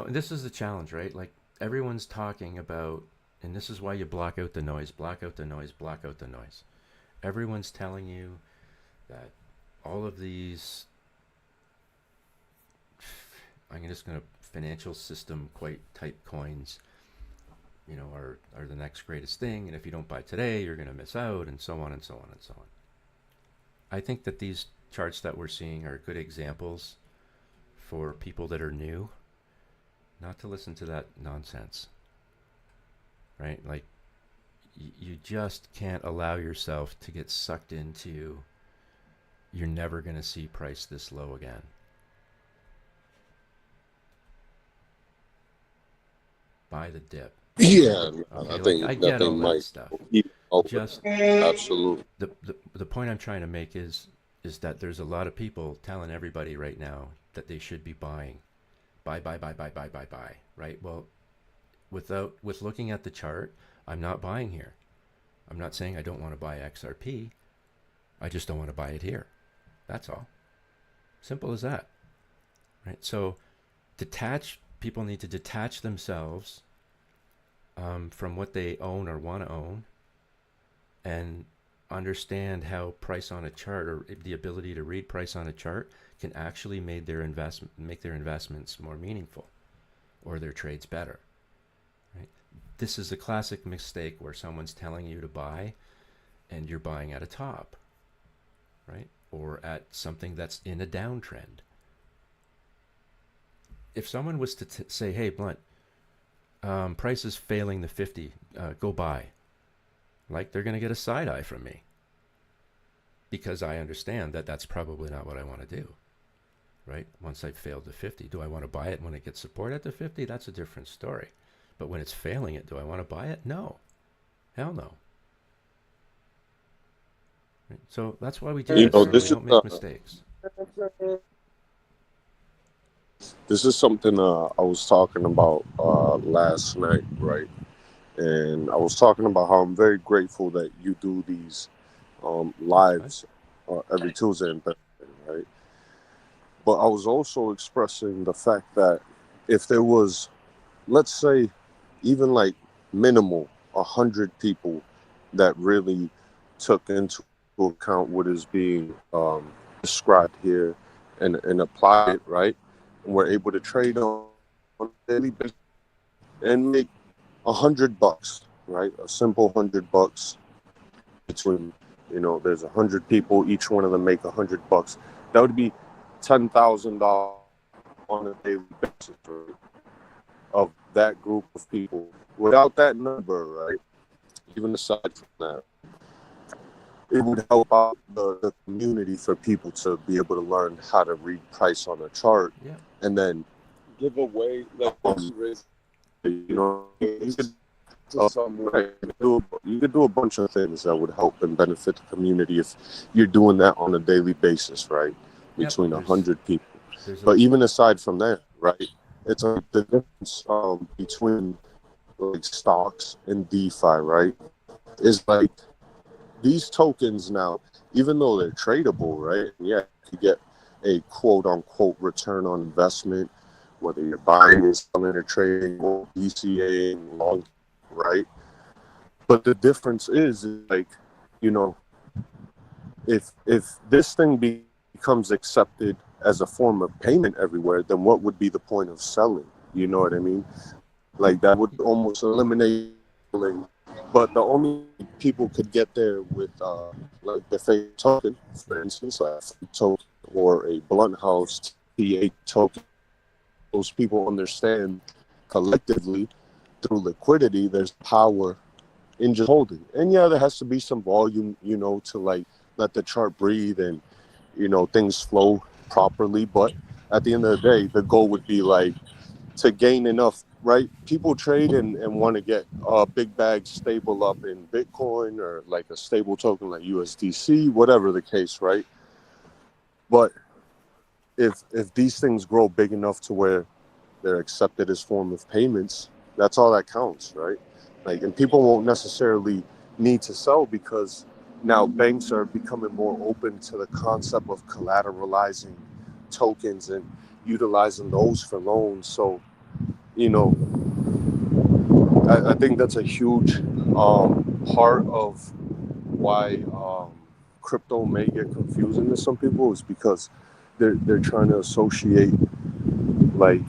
And this is the challenge, right? Like everyone's talking about, and this is why you block out the noise, block out the noise, block out the noise. Everyone's telling you that all of these, I'm just going to financial system quite type coins, are the next greatest thing. And if you don't buy today, you're going to miss out, and so on and so on and so on. I think that these charts that we're seeing are good examples for people that are new, not to listen to that nonsense, right? Like, you just can't allow yourself to get sucked into, you're never going to see price this low again. Buy the dip. Yeah, Okay, I think I get all that might stuff. Just absolutely. The point I'm trying to make is that there's a lot of people telling everybody right now that they should be buying. Buy, right? Well, with looking at the chart, I'm not buying here. I'm not saying I don't want to buy XRP. I just don't want to buy it here. That's all. Simple as that. Right? So people need to detach themselves from what they own or want to own, and understand how price on a chart, or the ability to read price on a chart, can actually make their investments more meaningful or their trades better. Right? This is a classic mistake where someone's telling you to buy and you're buying at a top, right? Or at something that's in a downtrend. If someone was to say, hey, Blunt, price is failing the 50, go buy. Like, they're going to get a side eye from me, because I understand that that's probably not what I want to do, right? Once I've failed the 50, do I want to buy it when it gets support at the 50? That's a different story. But when it's failing it, do I want to buy it? No. Hell no. Right? So that's why we do You this, know, so we this is don't make mistakes. this is something I was talking about last night, right? And I was talking about how I'm very grateful that you do these lives every Tuesday and Thursday, right? But I was also expressing the fact that if there was, let's say, even like minimal 100 people that really took into account what is being described here and applied it, right? And we're able to trade on a daily basis and make $100, right? A simple $100 between, there's 100 people, each one of them make $100. That would be $10,000 on a daily basis, right? Of that group of people. Without that number, right? Even aside from that, it would help out the community for people to be able to learn how to read price on a chart, Yeah. and then give away, you could do a bunch of things that would help and benefit the community if you're doing that on a daily basis, right? Between 100 people. But even aside from that, right, it's the difference between like stocks and DeFi, right? Is like these tokens now, even though they're tradable, right? Yeah, you get a quote unquote return on investment, whether you're buying or selling or trading or DCA long, right? But the difference is like, if this thing becomes accepted as a form of payment everywhere, then what would be the point of selling? You know what I mean? Like that would almost eliminate selling. But the only people could get there with like the FEG token, for instance, like a FEG token or a Blunt House TA token. Those people understand collectively through liquidity, there's power in just holding. And yeah, there has to be some volume, to like let the chart breathe and, things flow properly. But at the end of the day, the goal would be like to gain enough, right? People trade and want to get a big bag stable up in Bitcoin or like a stable token like USDC, whatever the case, right? But if these things grow big enough to where they're accepted as form of payments, that's all that counts, right? Like, and people won't necessarily need to sell because now banks are becoming more open to the concept of collateralizing tokens and utilizing those for loans. So, I think that's a huge part of why crypto may get confusing to some people, is because they're trying to associate like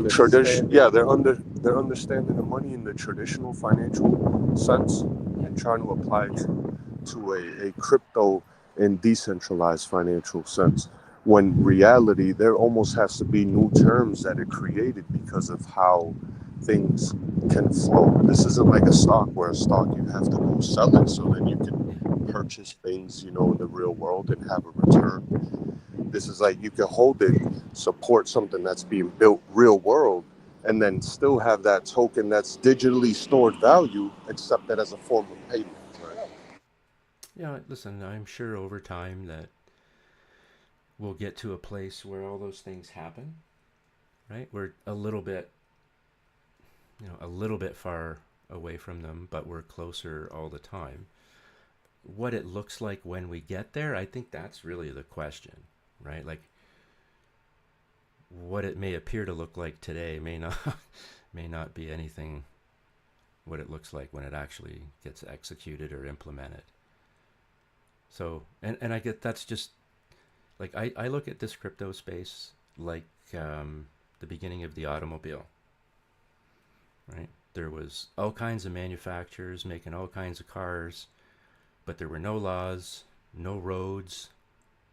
tradition. Yeah, they're understanding the money in the traditional financial sense and trying to apply it to a crypto and decentralized financial sense. When reality, there almost has to be new terms that are created because of how things can flow. This isn't like a stock, where a stock you have to go sell it so then you can purchase things, in the real world and have a return. This is like you can hold it, support something that's being built real world, and then still have that token that's digitally stored value accepted as a form of payment. Right? Yeah, listen, I'm sure over time that we'll get to a place where all those things happen, right? We're a little bit far away from them, but we're closer all the time. What it looks like when we get there, I think that's really the question, right? Like, what it may appear to look like today may not be anything what it looks like when it actually gets executed or implemented. So, and I get that's just like I look at this crypto space like the beginning of the automobile, right? There was all kinds of manufacturers making all kinds of cars, but there were no laws, no roads,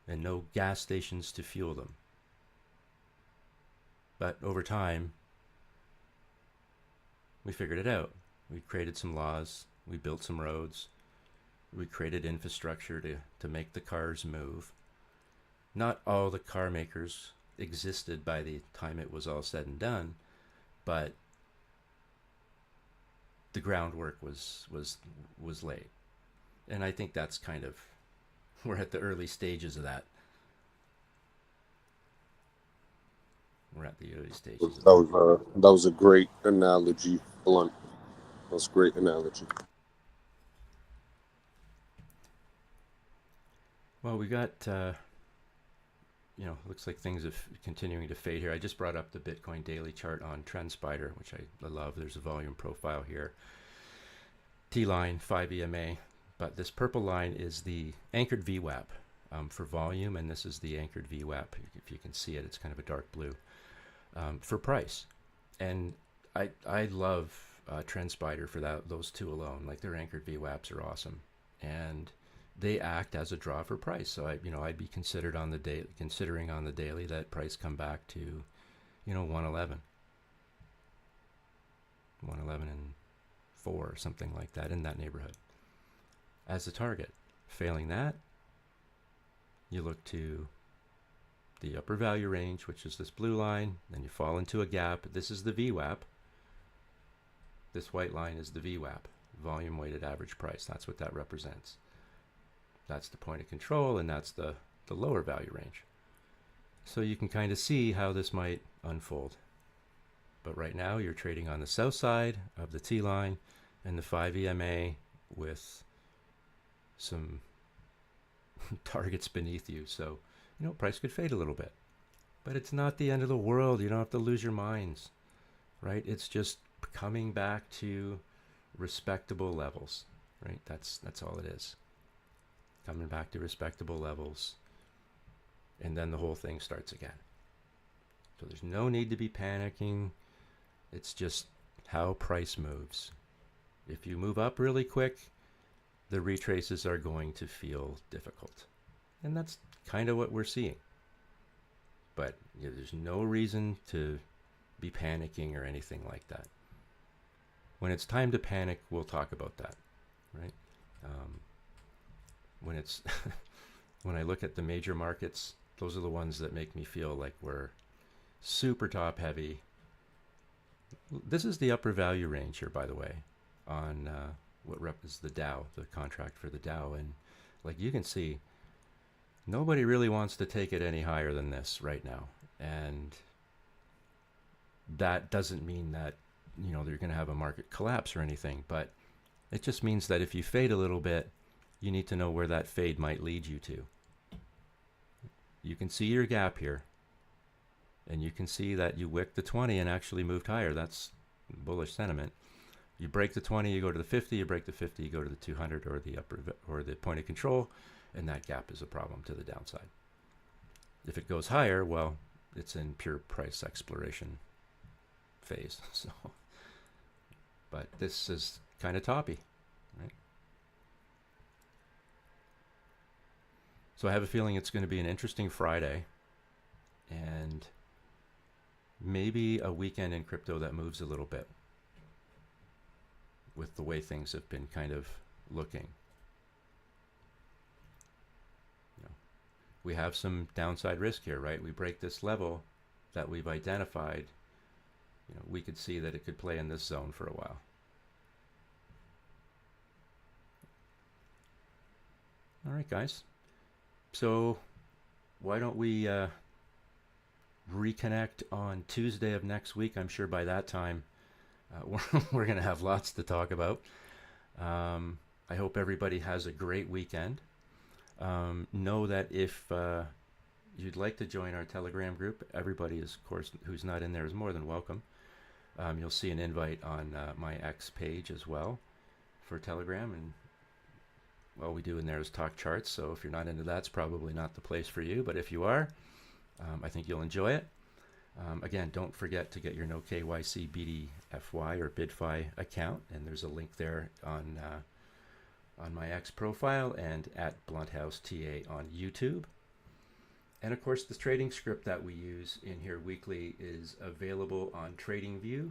and no gas stations to fuel them. But over time, we figured it out. We created some laws, we built some roads, we created infrastructure to make the cars move. Not all the car makers existed by the time it was all said and done, but the groundwork was laid. And I think that's kind of we're at the early stages of that. We're at the early stages. That was a great analogy, Blunt. That's a great analogy. Well, we got looks like things are continuing to fade here. I just brought up the Bitcoin daily chart on TrendSpider, which I love. There's a volume profile here. T-line, 5 EMA, but this purple line is the anchored VWAP for volume, and this is the anchored VWAP. If you can see it, it's kind of a dark blue for price. And I love TrendSpider for those two alone. Like their anchored VWAPs are awesome, and they act as a draw for price. So I'd be considering on the daily that price come back to 111 and 4 or something like that, in that neighborhood as a target. Failing that, you look to the upper value range, which is this blue line, then you fall into a gap. This is the VWAP. This white line is the VWAP, volume weighted average price. That's what that represents. That's the point of control, and that's the lower value range. So you can kind of see how this might unfold. But right now you're trading on the south side of the T line and the 5 EMA with some targets beneath you. So, price could fade a little bit. But it's not the end of the world. You don't have to lose your minds, right? It's just coming back to respectable levels, right? That's all it is. Coming back to respectable levels, and then the whole thing starts again. So there's no need to be panicking. It's just how price moves. If you move up really quick, the retraces are going to feel difficult. And that's kind of what we're seeing. But there's no reason to be panicking or anything like that. When it's time to panic, we'll talk about that, right? When I look at the major markets, those are the ones that make me feel like we're super top heavy. This is the upper value range here, by the way, on what is the Dow, the contract for the Dow. And like you can see, nobody really wants to take it any higher than this right now. And that doesn't mean that, they're going to have a market collapse or anything, but it just means that if you fade a little bit, you need to know where that fade might lead you to. You can see your gap here, and you can see that you wicked the 20 and actually moved higher. That's bullish sentiment. You break the 20, you go to the 50. You break the 50, you go to the 200 or the point of control, and that gap is a problem to the downside. If it goes higher, well, it's in pure price exploration phase. So, but this is kind of toppy, right? So I have a feeling it's going to be an interesting Friday, and maybe a weekend in crypto that moves a little bit with the way things have been kind of looking. We have some downside risk here, right? We break this level that we've identified. We could see that it could play in this zone for a while. All right, guys. So why don't we reconnect on Tuesday of next week? I'm sure by that time we're going to have lots to talk about. I hope everybody has a great weekend. Know that if you'd like to join our Telegram group, everybody is, of course, who's not in there is more than welcome. You'll see an invite on my X page as well for Telegram, and all we do in there is talk charts. So if you're not into that, it's probably not the place for you. But if you are, I think you'll enjoy it. Again, don't forget to get your no KYC BDFi or BidFi account, and there's a link there on my X profile and at Blunthouse TA on YouTube. And of course, the trading script that we use in here weekly is available on TradingView.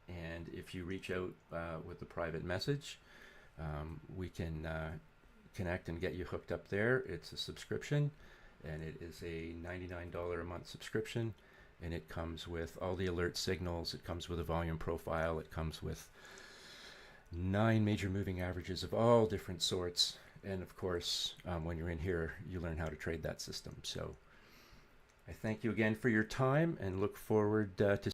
And if you reach out with a private message, we can connect and get you hooked up there. It's a subscription, and it is a $99 a month subscription. And it comes with all the alert signals. It comes with a volume profile. It comes with 9 major moving averages of all different sorts. And of course, when you're in here, you learn how to trade that system. So I thank you again for your time and look forward to